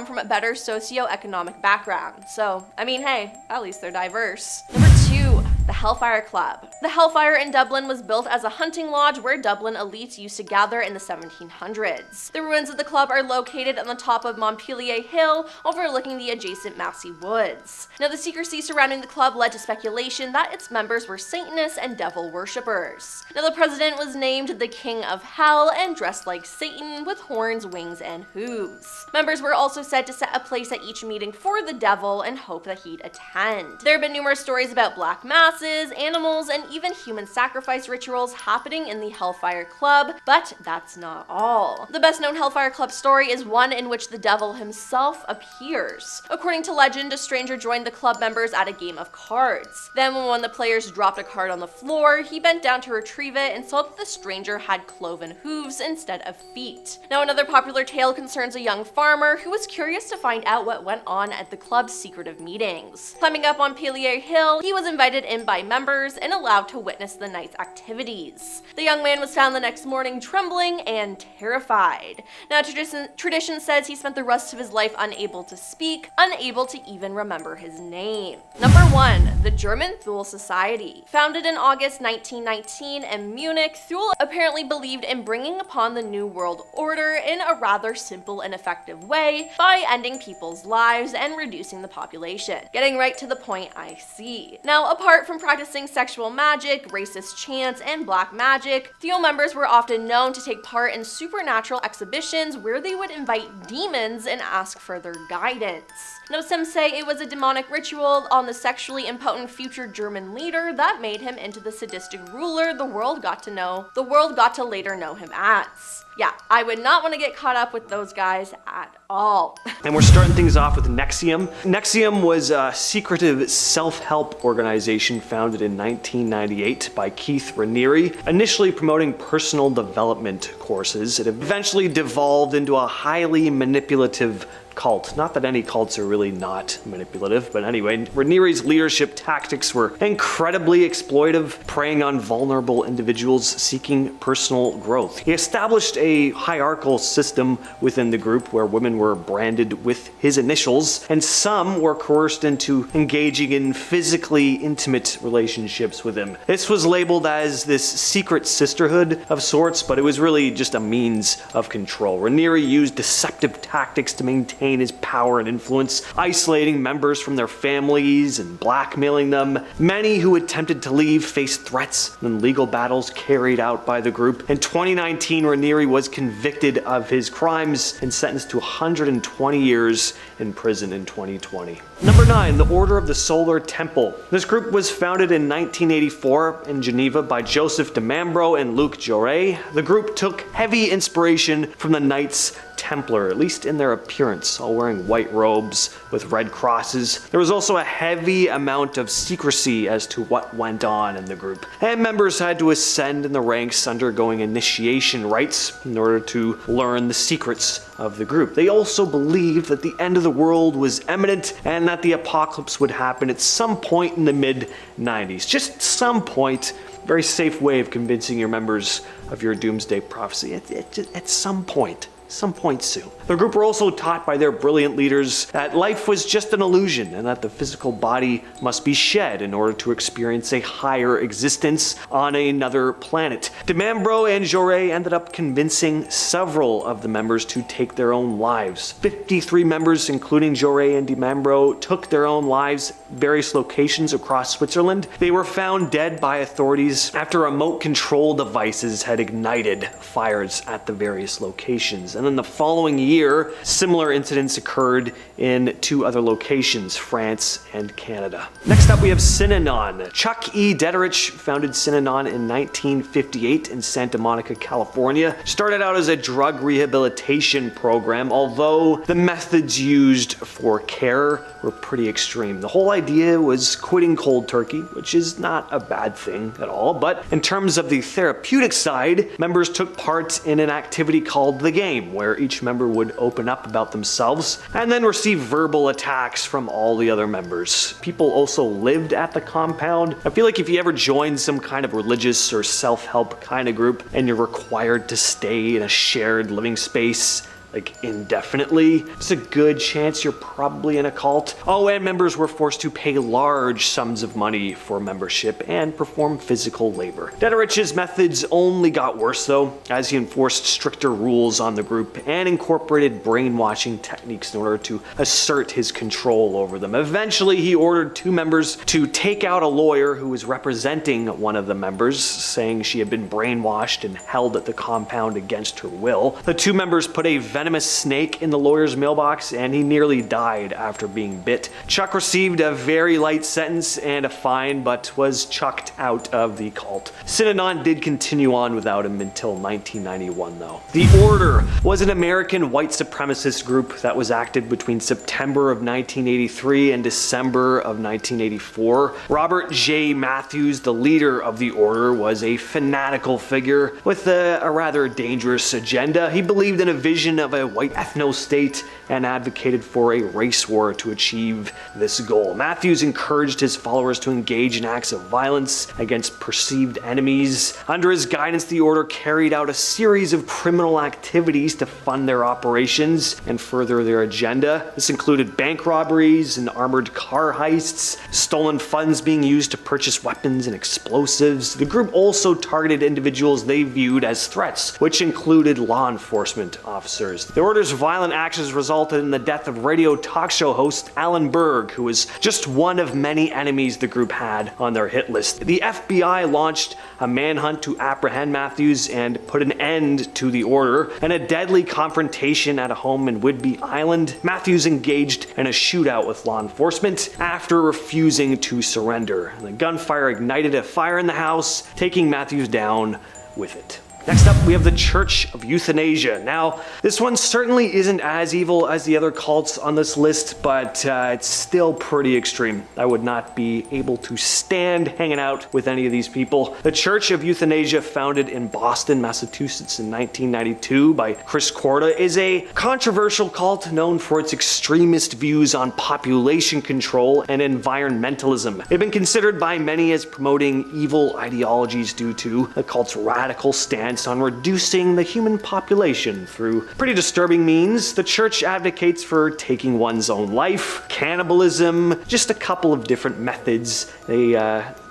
S1: from a better socioeconomic background. So, I mean, hey, at least they're diverse. Number 2. The Hellfire Club. The Hellfire in Dublin was built as a hunting lodge where Dublin elites used to gather in the 1700s. The ruins of the club are located on the top of Montpelier Hill, overlooking the adjacent Massey Woods. Now, the secrecy surrounding the club led to speculation that its members were Satanists and devil worshippers. Now, the president was named the King of Hell and dressed like Satan with horns, wings, and hooves. Members were also said to set a place at each meeting for the devil and hope that he'd attend. There have been numerous stories about black mass, animals, and even human sacrifice rituals happening in the Hellfire Club, but that's not all. The best known Hellfire Club story is one in which the devil himself appears. According to legend, a stranger joined the club members at a game of cards. Then when one of the players dropped a card on the floor, he bent down to retrieve it and saw that the stranger had cloven hooves instead of feet. Now, another popular tale concerns a young farmer who was curious to find out what went on at the club's secretive meetings. Climbing up on Montpelier Hill, he was invited in by members and allowed to witness the night's activities. The young man was found the next morning trembling and terrified. Now, tradition says he spent the rest of his life unable to speak, unable to even remember his name. Number 1. The German Thule Society. Founded in August 1919 in Munich, Thule apparently believed in bringing upon the New World Order in a rather simple and effective way by ending people's lives and reducing the population. Getting right to the point, I see. Now, apart from practicing sexual magic, racist chants, and black magic, Thule members were often known to take part in supernatural exhibitions where they would invite demons and ask for their guidance. Now, some say it was a demonic ritual on the sexually impotent future German leader that made him into the sadistic ruler the world got to later know him as. Yeah, I would not want to get caught up with those guys at all.
S4: And we're starting things off with NXIVM. NXIVM was a secretive self-help organization founded in 1998 by Keith Raniere, initially promoting personal development courses. It eventually devolved into a highly manipulative cult. Not that any cults are really not manipulative, but anyway, Raniere's leadership tactics were incredibly exploitive, preying on vulnerable individuals seeking personal growth. He established a hierarchical system within the group where women were branded with his initials, and some were coerced into engaging in physically intimate relationships with him. This was labeled as this secret sisterhood of sorts, but it was really just a means of control. Raniere used deceptive tactics to maintain his power and influence, isolating members from their families and blackmailing them. Many who attempted to leave faced threats and legal battles carried out by the group. In 2019, Raniere was convicted of his crimes and sentenced to 120 years in prison in 2020. Number 9, the Order of the Solar Temple. This group was founded in 1984 in Geneva by Joseph de Mambro and Luc Jouret. The group took heavy inspiration from the Knights Templar, at least in their appearance, all wearing white robes with red crosses. There was also a heavy amount of secrecy as to what went on in the group, and members had to ascend in the ranks undergoing initiation rites in order to learn the secrets of the group. They also believed that the end of the world was imminent and that the apocalypse would happen at some point in the mid-90s. Just some point. Very safe way of convincing your members of your doomsday prophecy. At some point soon. The group were also taught by their brilliant leaders that life was just an illusion and that the physical body must be shed in order to experience a higher existence on another planet. De Mambro and Jouret ended up convincing several of the members to take their own lives. 53 members, including Jouret and De Mambro, took their own lives at various locations across Switzerland. They were found dead by authorities after remote control devices had ignited fires at the various locations. And then the following year, similar incidents occurred in 2 other locations, France and Canada. Next up, we have Synanon. Chuck E. Dederich founded Synanon in 1958 in Santa Monica, California. Started out as a drug rehabilitation program, although the methods used for care were pretty extreme. The whole idea was quitting cold turkey, which is not a bad thing at all, but in terms of the therapeutic side, members took part in an activity called The Game, where each member would open up about themselves and then receive verbal attacks from all the other members. People also lived at the compound. I feel like if you ever join some kind of religious or self-help kind of group and you're required to stay in a shared living space like indefinitely, it's a good chance you're probably in a cult. Oh, and members were forced to pay large sums of money for membership and perform physical labor. Dederich's methods only got worse though, as he enforced stricter rules on the group and incorporated brainwashing techniques in order to assert his control over them. Eventually, he ordered 2 members to take out a lawyer who was representing one of the members, saying she had been brainwashed and held at the compound against her will. The 2 members put a venomous snake in the lawyer's mailbox, and he nearly died after being bit. Chuck received a very light sentence and a fine, but was chucked out of the cult. Synanon did continue on without him until 1991, though. The Order was an American white supremacist group that was active between September of 1983 and December of 1984. Robert J. Matthews, the leader of the Order, was a fanatical figure with a rather dangerous agenda. He believed in a vision of a white ethno-state and advocated for a race war to achieve this goal. Matthews encouraged his followers to engage in acts of violence against perceived enemies. Under his guidance, the Order carried out a series of criminal activities to fund their operations and further their agenda. This included bank robberies and armored car heists, stolen funds being used to purchase weapons and explosives. The group also targeted individuals they viewed as threats, which included law enforcement officers. The Order's violent actions resulted in the death of radio talk show host Alan Berg, who was just one of many enemies the group had on their hit list. The FBI launched a manhunt to apprehend Matthews and put an end to the Order. In a deadly confrontation at a home in Whidbey Island, Matthews engaged in a shootout with law enforcement after refusing to surrender. The gunfire ignited a fire in the house, taking Matthews down with it. Next up, we have the Church of Euthanasia. Now, this one certainly isn't as evil as the other cults on this list, but it's still pretty extreme. I would not be able to stand hanging out with any of these people. The Church of Euthanasia, founded in Boston, Massachusetts in 1992 by Chris Korda, is a controversial cult known for its extremist views on population control and environmentalism. They've been considered by many as promoting evil ideologies due to the cult's radical stance on reducing the human population through pretty disturbing means. The church advocates for taking one's own life, cannibalism, just a couple of different methods. They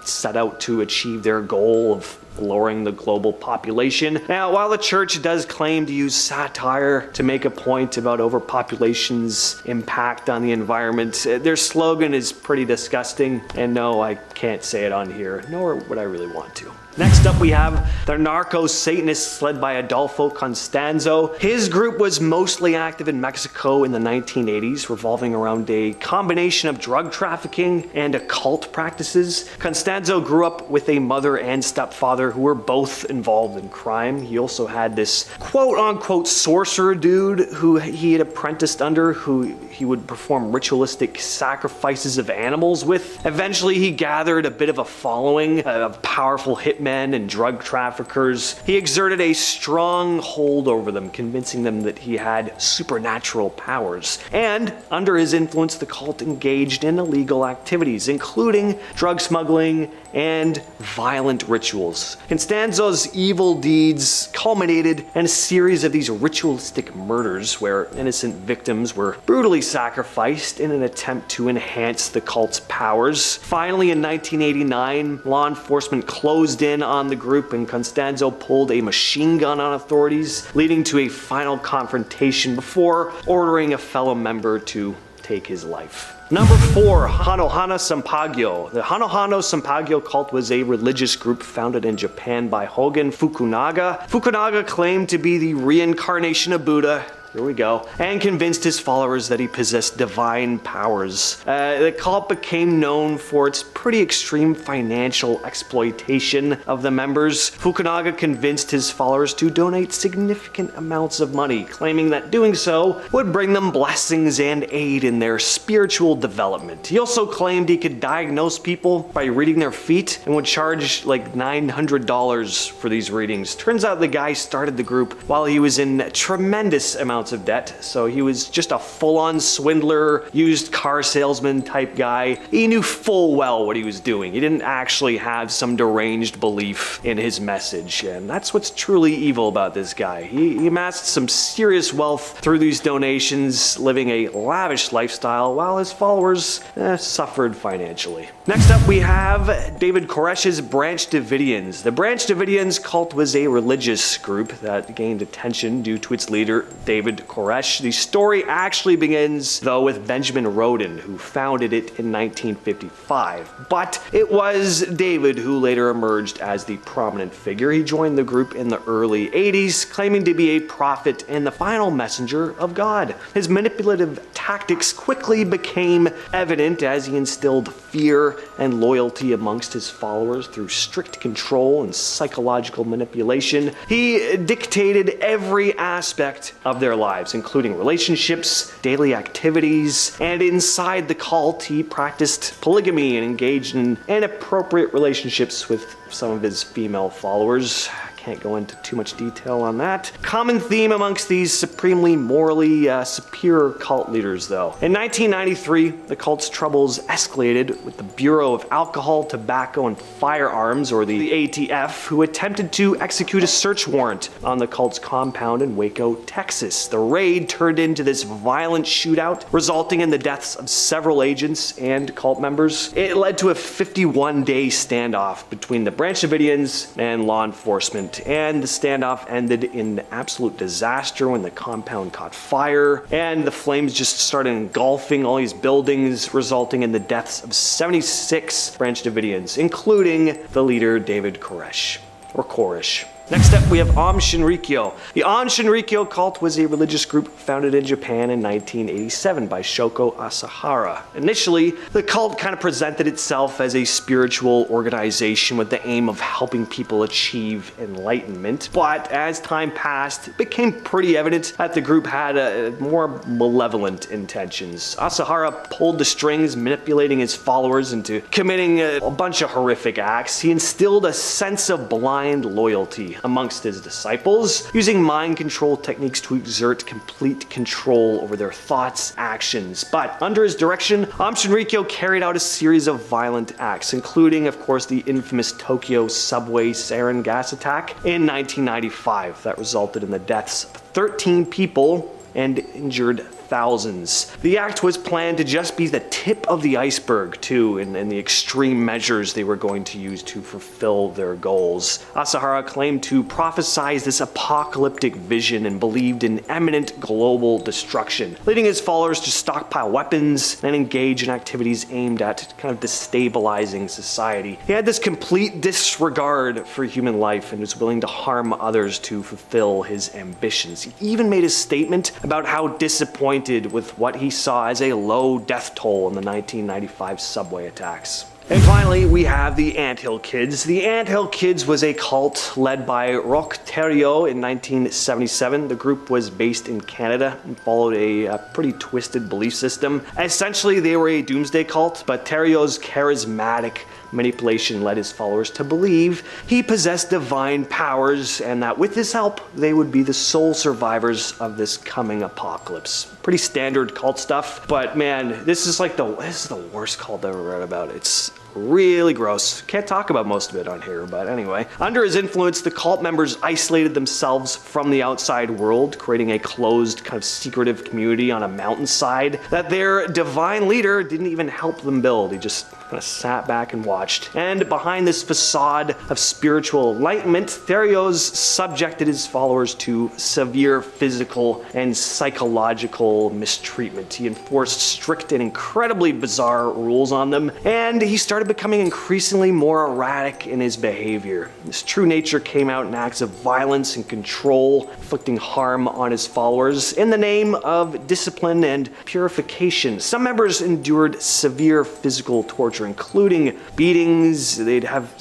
S4: set out to achieve their goal of lowering the global population. Now, while the church does claim to use satire to make a point about overpopulation's impact on the environment, their slogan is pretty disgusting, and no, I can't say it on here, nor would I really want to. Next up, we have the narco-Satanists led by Adolfo Constanzo. His group was mostly active in Mexico in the 1980s, revolving around a combination of drug trafficking and occult practices. Constanzo grew up with a mother and stepfather who were both involved in crime. He also had this quote-unquote sorcerer dude who he had apprenticed under, who he would perform ritualistic sacrifices of animals with. Eventually, he gathered a bit of a following of powerful hitmen and drug traffickers. He exerted a strong hold over them, convincing them that he had supernatural powers. And under his influence, the cult engaged in illegal activities, including drug smuggling and violent rituals. Constanzo's evil deeds culminated in a series of these ritualistic murders where innocent victims were brutally sacrificed in an attempt to enhance the cult's powers. Finally, in 1989, law enforcement closed in on the group and Constanzo pulled a machine gun on authorities, leading to a final confrontation before ordering a fellow member to take his life. Number 4, Hanohana Sampagyo. The Hanohana Sampagyo cult was a religious group founded in Japan by Hogen Fukunaga. Fukunaga claimed to be the reincarnation of Buddha. Here we go. And convinced his followers that he possessed divine powers. The cult became known for its pretty extreme financial exploitation of the members. Fukunaga convinced his followers to donate significant amounts of money, claiming that doing so would bring them blessings and aid in their spiritual development. He also claimed he could diagnose people by reading their feet and would charge like $900 for these readings. Turns out the guy started the group while he was in tremendous amounts of debt, so he was just a full-on swindler, used car salesman type guy. He knew full well what he was doing. He didn't actually have some deranged belief in his message, and that's what's truly evil about this guy. He amassed some serious wealth through these donations, living a lavish lifestyle while his followers suffered financially. Next up, we have David Koresh's Branch Davidians. The Branch Davidians cult was a religious group that gained attention due to its leader, David Koresh. The story actually begins, though, with Benjamin Roden, who founded it in 1955. But it was David who later emerged as the prominent figure. He joined the group in the early 80s, claiming to be a prophet and the final messenger of God. His manipulative tactics quickly became evident as he instilled fear and loyalty amongst his followers through strict control and psychological manipulation. He dictated every aspect of their lives, including relationships, daily activities, and inside the cult, he practiced polygamy and engaged in inappropriate relationships with some of his female followers. Can't go into too much detail on that. Common theme amongst these supremely morally superior cult leaders, though. In 1993, the cult's troubles escalated with the Bureau of Alcohol, Tobacco, and Firearms, or the ATF, who attempted to execute a search warrant on the cult's compound in Waco, Texas. The raid turned into this violent shootout, resulting in the deaths of several agents and cult members. It led to a 51-day standoff between the Branch Davidians and law enforcement. And the standoff ended in absolute disaster when the compound caught fire and the flames just started engulfing all these buildings, resulting in the deaths of 76 Branch Davidians, including the leader David Koresh, or Koresh. Next up, we have Aum Shinrikyo. The Aum Shinrikyo cult was a religious group founded in Japan in 1987 by Shoko Asahara. Initially, the cult kind of presented itself as a spiritual organization with the aim of helping people achieve enlightenment, but as time passed, it became pretty evident that the group had more malevolent intentions. Asahara pulled the strings, manipulating his followers into committing a bunch of horrific acts. He instilled a sense of blind loyalty amongst his disciples, using mind control techniques to exert complete control over their thoughts, actions. But under his direction, Aum Shinrikyo carried out a series of violent acts, including, of course, the infamous Tokyo subway sarin gas attack in 1995 that resulted in the deaths of 13 people and injured thousands. The act was planned to just be the tip of the iceberg, too, in the extreme measures they were going to use to fulfill their goals. Asahara claimed to prophesize this apocalyptic vision and believed in imminent global destruction, leading his followers to stockpile weapons and engage in activities aimed at kind of destabilizing society. He had this complete disregard for human life and was willing to harm others to fulfill his ambitions. He even made a statement about how disappointed with what he saw as a low death toll in the 1995 subway attacks. And finally, we have the Anthill Kids. The Anthill Kids was a cult led by Roch Thériault in 1977. The group was based in Canada and followed a pretty twisted belief system. Essentially, they were a doomsday cult, but Thériault's charismatic manipulation led his followers to believe he possessed divine powers and that with his help, they would be the sole survivors of this coming apocalypse. Pretty standard cult stuff, but man, this is the worst cult I've ever read about. It's really gross. Can't talk about most of it on here, but anyway. Under his influence, the cult members isolated themselves from the outside world, creating a closed, kind of secretive community on a mountainside that their divine leader didn't even help them build. He just kind of sat back and watched. And behind this facade of spiritual enlightenment, Therios subjected his followers to severe physical and psychological mistreatment. He enforced strict and incredibly bizarre rules on them, and he started becoming increasingly more erratic in his behavior. His true nature came out in acts of violence and control, inflicting harm on his followers in the name of discipline and purification. Some members endured severe physical torture, including beatings. They'd have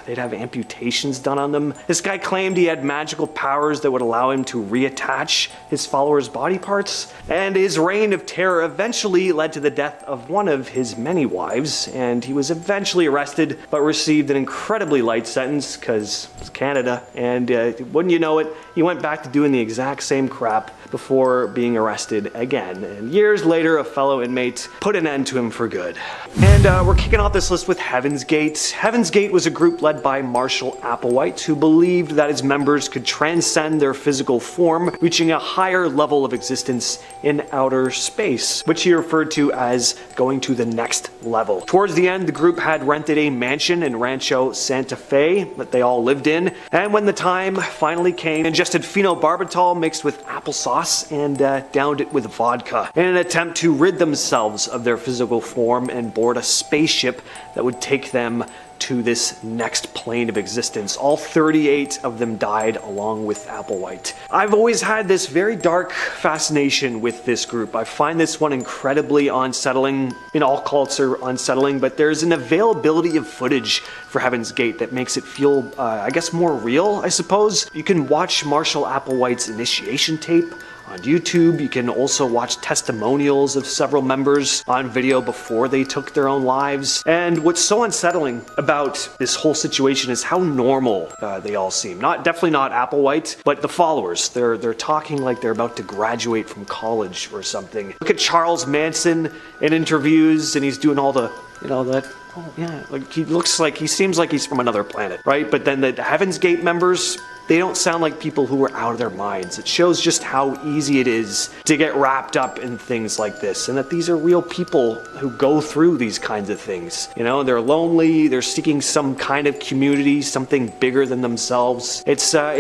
S4: amputations done on them. This guy claimed he had magical powers that would allow him to reattach his followers' body parts, and his reign of terror eventually led to the death of one of his many wives, and he was eventually arrested but received an incredibly light sentence because it's Canada, and wouldn't you know it, he went back to doing the exact same crap before being arrested again. And years later, a fellow inmate put an end to him for good. And we're kicking off this list with Heaven's Gate. Heaven's Gate was a group led by Marshall Applewhite, who believed that his members could transcend their physical form, reaching a higher level of existence in outer space, which he referred to as going to the next level. Towards the end, the group had rented a mansion in Rancho Santa Fe that they all lived in, and when the time finally came, ingested phenobarbital mixed with applesauce and downed it with vodka in an attempt to rid themselves of their physical form and board a spaceship that would take them to this next plane of existence. All 38 of them died along with Applewhite. I've always had this very dark fascination with this group. I find this one incredibly unsettling. All cults are unsettling, but there's an availability of footage for Heaven's Gate that makes it feel, I guess, more real, I suppose. You can watch Marshall Applewhite's initiation tape on YouTube. You can also watch testimonials of several members on video before they took their own lives. And what's so unsettling about this whole situation is how normal they all seem. Definitely not Applewhite, but the followers. They're talking like they're about to graduate from college or something. Look at Charles Manson in interviews, and he's doing all the, oh yeah, like he seems like he's from another planet, right? But then the Heaven's Gate members, they don't sound like people who are out of their minds. It shows just how easy it is to get wrapped up in things like this, and that these are real people who go through these kinds of things. They're lonely, they're seeking some kind of community, something bigger than themselves. It's sad.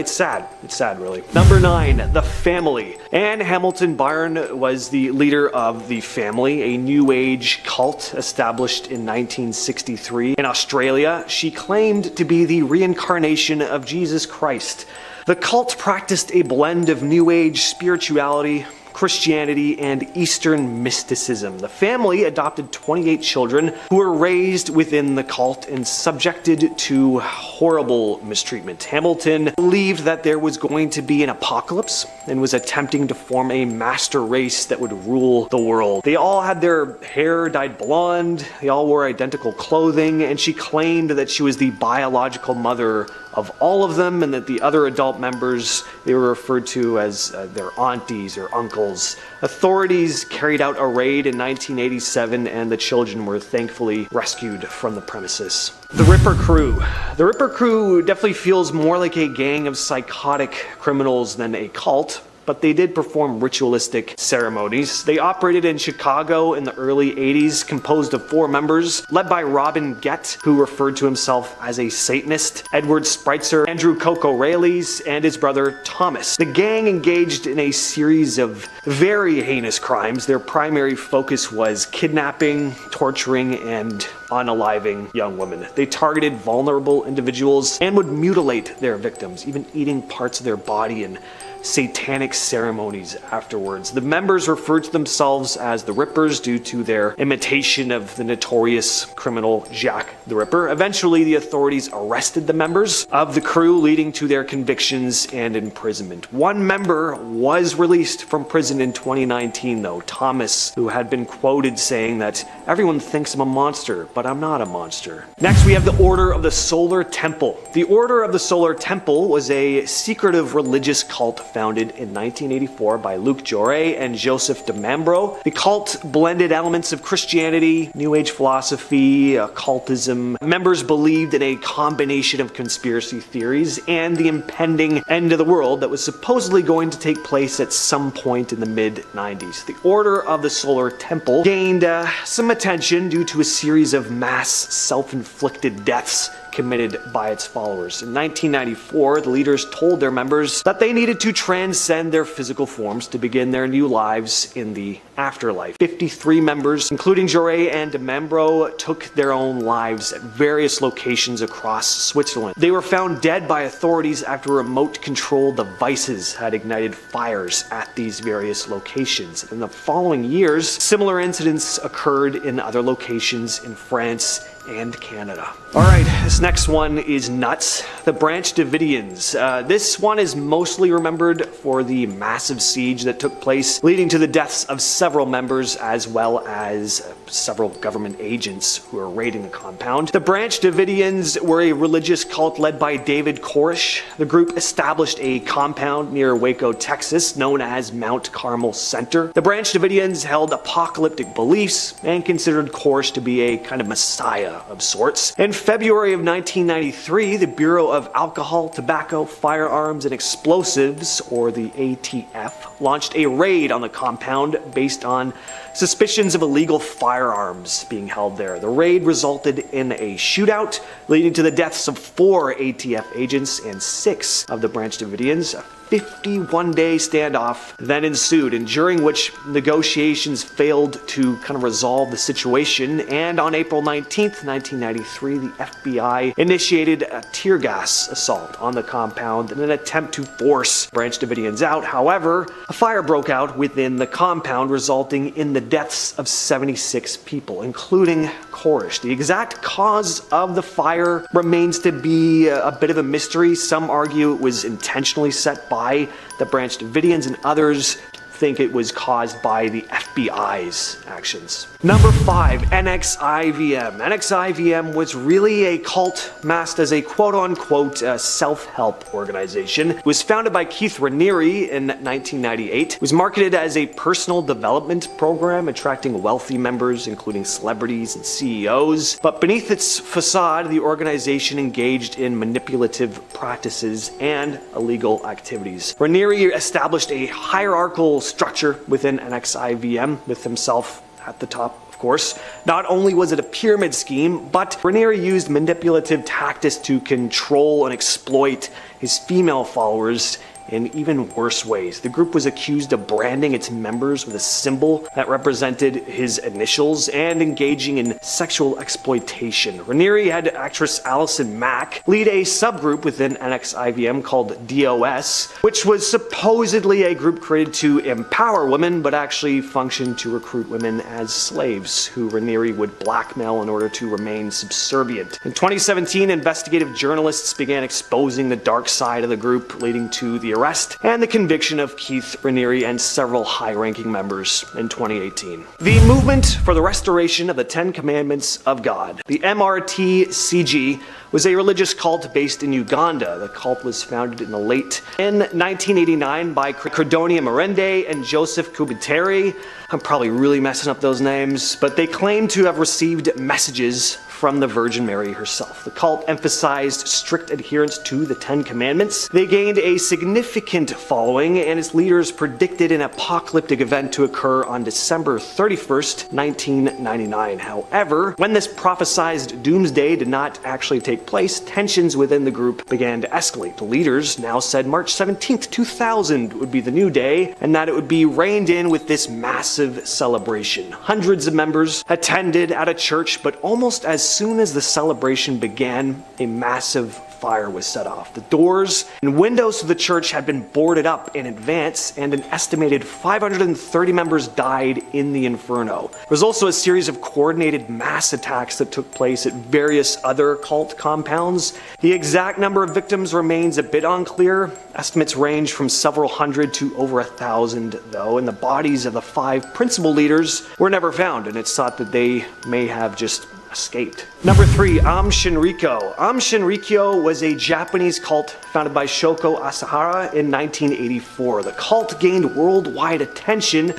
S4: It's sad, really. Number 9, the family. Anne Hamilton Byrne was the leader of the Family, a New Age cult established in 1963 in Australia. She claimed to be the reincarnation of Jesus Christ. The cult practiced a blend of New Age spirituality, Christianity, and Eastern mysticism. The family adopted 28 children who were raised within the cult and subjected to horrible mistreatment. Hamilton believed that there was going to be an apocalypse and was attempting to form a master race that would rule the world. They all had their hair dyed blonde, they all wore identical clothing, and she claimed that she was the biological mother of all of them, and that the other adult members, they were referred to as their aunties or uncles. Authorities carried out a raid in 1987, and the children were thankfully rescued from the premises. The Ripper Crew. The Ripper Crew definitely feels more like a gang of psychotic criminals than a cult, but they did perform ritualistic ceremonies. They operated in Chicago in the early 80s, composed of 4 members, led by Robin Gett, who referred to himself as a Satanist, Edward Spreitzer, Andrew Coco Rayleigh, and his brother Thomas. The gang engaged in a series of very heinous crimes. Their primary focus was kidnapping, torturing, and unaliving young women. They targeted vulnerable individuals and would mutilate their victims, even eating parts of their body in satanic ceremonies afterwards. The members referred to themselves as the Rippers due to their imitation of the notorious criminal Jack the Ripper. Eventually, the authorities arrested the members of the crew, leading to their convictions and imprisonment. One member was released from prison in 2019, though, Thomas, who had been quoted saying that everyone thinks I'm a monster, but I'm not a monster. Next, we have the Order of the Solar Temple. The Order of the Solar Temple was a secretive religious cult founded in 1984 by Luc Jouret and Joseph DeMambro. The cult blended elements of Christianity, New Age philosophy, occultism. Members believed in a combination of conspiracy theories and the impending end of the world that was supposedly going to take place at some point in the mid-90s. The Order of the Solar Temple gained some attention due to a series of mass self-inflicted deaths committed by its followers. In 1994, the leaders told their members that they needed to transcend their physical forms to begin their new lives in the afterlife. 53 members, including Jouret and DeMambro, took their own lives at various locations across Switzerland. They were found dead by authorities after remote-controlled devices had ignited fires at these various locations. In the following years, similar incidents occurred in other locations in France and Canada. Alright, this next one is nuts. The Branch Davidians. This one is mostly remembered for the massive siege that took place, leading to the deaths of several members as well as several government agents who were raiding the compound. The Branch Davidians were a religious cult led by David Koresh. The group established a compound near Waco, Texas, known as Mount Carmel Center. The Branch Davidians held apocalyptic beliefs and considered Koresh to be a kind of messiah of sorts. In February of 1993, the Bureau of Alcohol, Tobacco, Firearms, and Explosives, or the ATF, launched a raid on the compound based on suspicions of illegal firearms being held there. The raid resulted in a shootout, leading to the deaths of 4 ATF agents and 6 of the Branch Davidians. A 51-day standoff then ensued, and during which negotiations failed to kind of resolve the situation, and on April 19th, 1993, the FBI initiated a tear gas assault on the compound in an attempt to force Branch Davidians out. However, a fire broke out within the compound, resulting in the deaths of 76 people, including Koresh. The exact cause of the fire remains to be a bit of a mystery. Some argue it was intentionally set by the Branch Davidians, and others think it was caused by the FBI's actions. Number 5, NXIVM. NXIVM was really a cult masked as a quote-unquote self-help organization. It was founded by Keith Raniere in 1998. It was marketed as a personal development program, attracting wealthy members, including celebrities and CEOs. But beneath its facade, the organization engaged in manipulative practices and illegal activities. Raniere established a hierarchical structure within NXIVM, with himself at the top, of course. Not only was it a pyramid scheme, but Raniere used manipulative tactics to control and exploit his female followers in even worse ways. The group was accused of branding its members with a symbol that represented his initials and engaging in sexual exploitation. Raniere had actress Allison Mack lead a subgroup within NXIVM called DOS, which was supposedly a group created to empower women, but actually functioned to recruit women as slaves, who Raniere would blackmail in order to remain subservient. In 2017, investigative journalists began exposing the dark side of the group, leading to the arrest and the conviction of Keith Raniere and several high-ranking members in 2018. The Movement for the Restoration of the Ten Commandments of God, the MRTCG, was a religious cult based in Uganda. The cult was founded in 1989 by Credonia Merende and Joseph Kubiteri. I'm probably really messing up those names, but they claim to have received messages from the Virgin Mary herself. The cult emphasized strict adherence to the Ten Commandments. They gained a significant following, and its leaders predicted an apocalyptic event to occur on December 31st, 1999. However, when this prophesized doomsday did not actually take place, tensions within the group began to escalate. The leaders now said March 17th, 2000 would be the new day, and that it would be reined in with this massive celebration. Hundreds of members attended at a church, but almost as soon as the celebration began, a massive fire was set off. The doors and windows to the church had been boarded up in advance, and an estimated 530 members died in the inferno. There was also a series of coordinated mass attacks that took place at various other cult compounds. The exact number of victims remains a bit unclear. Estimates range from several hundred to over 1,000, though, and the bodies of the 5 principal leaders were never found, and it's thought that they may have just escaped. Number 3, Am Shinrikyo. Am Shinrikyo was a Japanese cult founded by Shoko Asahara in 1984. The cult gained worldwide attention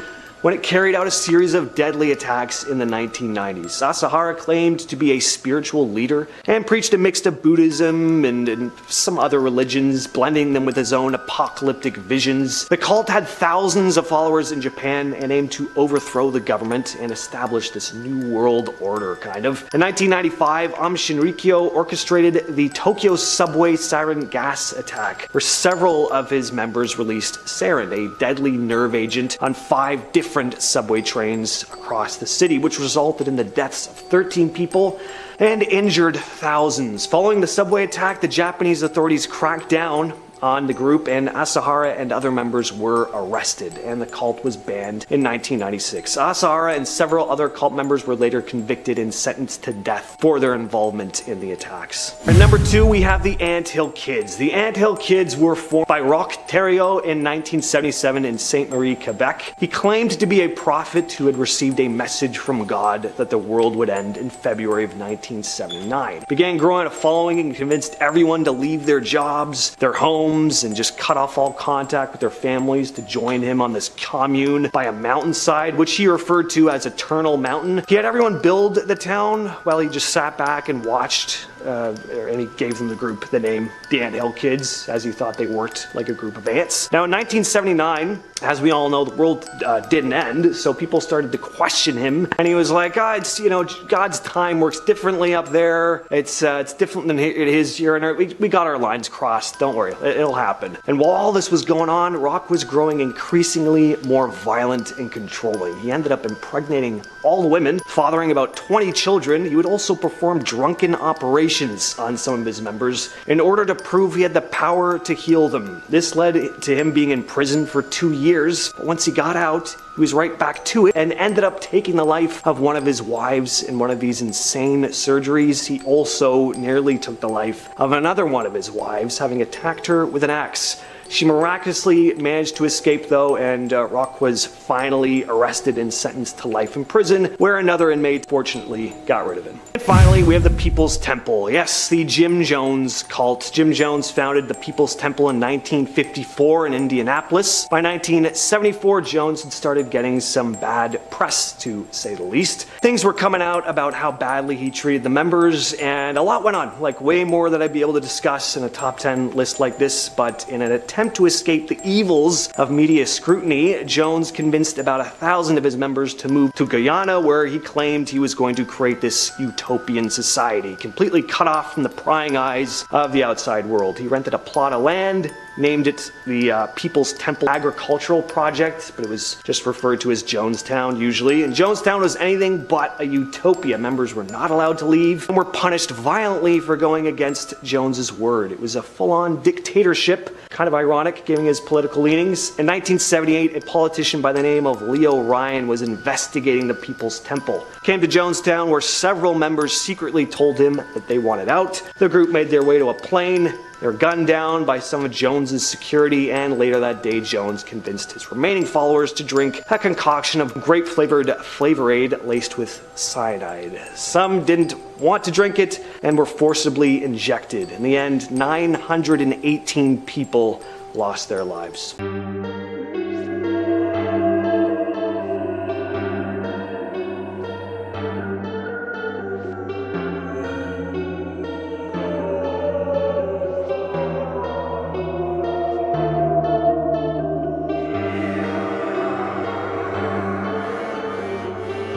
S4: when it carried out a series of deadly attacks in the 1990s. Asahara claimed to be a spiritual leader and preached a mix of Buddhism and some other religions, blending them with his own apocalyptic visions. The cult had thousands of followers in Japan and aimed to overthrow the government and establish this new world order, kind of. In 1995, Am Shinrikyo orchestrated the Tokyo subway sarin gas attack, where several of his members released sarin, a deadly nerve agent, on 5 different subway trains across the city, which resulted in the deaths of 13 people and injured thousands. Following the subway attack, the Japanese authorities cracked down on the group, and Asahara and other members were arrested, and the cult was banned in 1996. Asahara and several other cult members were later convicted and sentenced to death for their involvement in the attacks. And number 2, we have the Anthill Kids. The Anthill Kids were formed by Roch Thériault in 1977 in Sainte Marie, Quebec. He claimed to be a prophet who had received a message from God that the world would end in February of 1979. Began growing a following and convinced everyone to leave their jobs, their homes, and just cut off all contact with their families to join him on this commune by a mountainside, which he referred to as Eternal Mountain. He had everyone build the town while he just sat back and watched, and he gave them the group the name the Anthill Kids, as he thought they worked like a group of ants. Now in 1979, as we all know, the world didn't end, so people started to question him, and he was like, it's, God's time works differently up there. It's different than it is here on Earth. We got our lines crossed. Don't worry, it'll happen. And while all this was going on, Roch was growing increasingly more violent and controlling. He ended up impregnating all the women, fathering about 20 children. He would also perform drunken operations on some of his members in order to prove he had the power to heal them. This led to him being in prison for 2 years, but once he got out, he was right back to it and ended up taking the life of one of his wives in one of these insane surgeries. He also nearly took the life of another one of his wives, having attacked her with an axe. She miraculously managed to escape though, and Roch was finally arrested and sentenced to life in prison, where another inmate fortunately got rid of him. And finally, we have the People's Temple. Yes, the Jim Jones cult. Jim Jones founded the People's Temple in 1954 in Indianapolis. By 1974, Jones had started getting some bad press, to say the least. Things were coming out about how badly he treated the members, and a lot went on, like way more than I'd be able to discuss in a top 10 list like this, but in an attempt to escape the evils of media scrutiny, Jones convinced about 1,000 of his members to move to Guyana, where he claimed he was going to create this utopian society, completely cut off from the prying eyes of the outside world. He rented a plot of land, named it the People's Temple Agricultural Project, but it was just referred to as Jonestown usually. And Jonestown was anything but a utopia. Members were not allowed to leave and were punished violently for going against Jones's word. It was a full-on dictatorship, kind of ironic given his political leanings. In 1978, a politician by the name of Leo Ryan was investigating the People's Temple. Came to Jonestown, where several members secretly told him that they wanted out. The group made their way to a plane. They were gunned down by some of Jones's security, and later that day, Jones convinced his remaining followers to drink a concoction of grape-flavored Flavor Aid laced with cyanide. Some didn't want to drink it and were forcibly injected. In the end, 918 people lost their lives.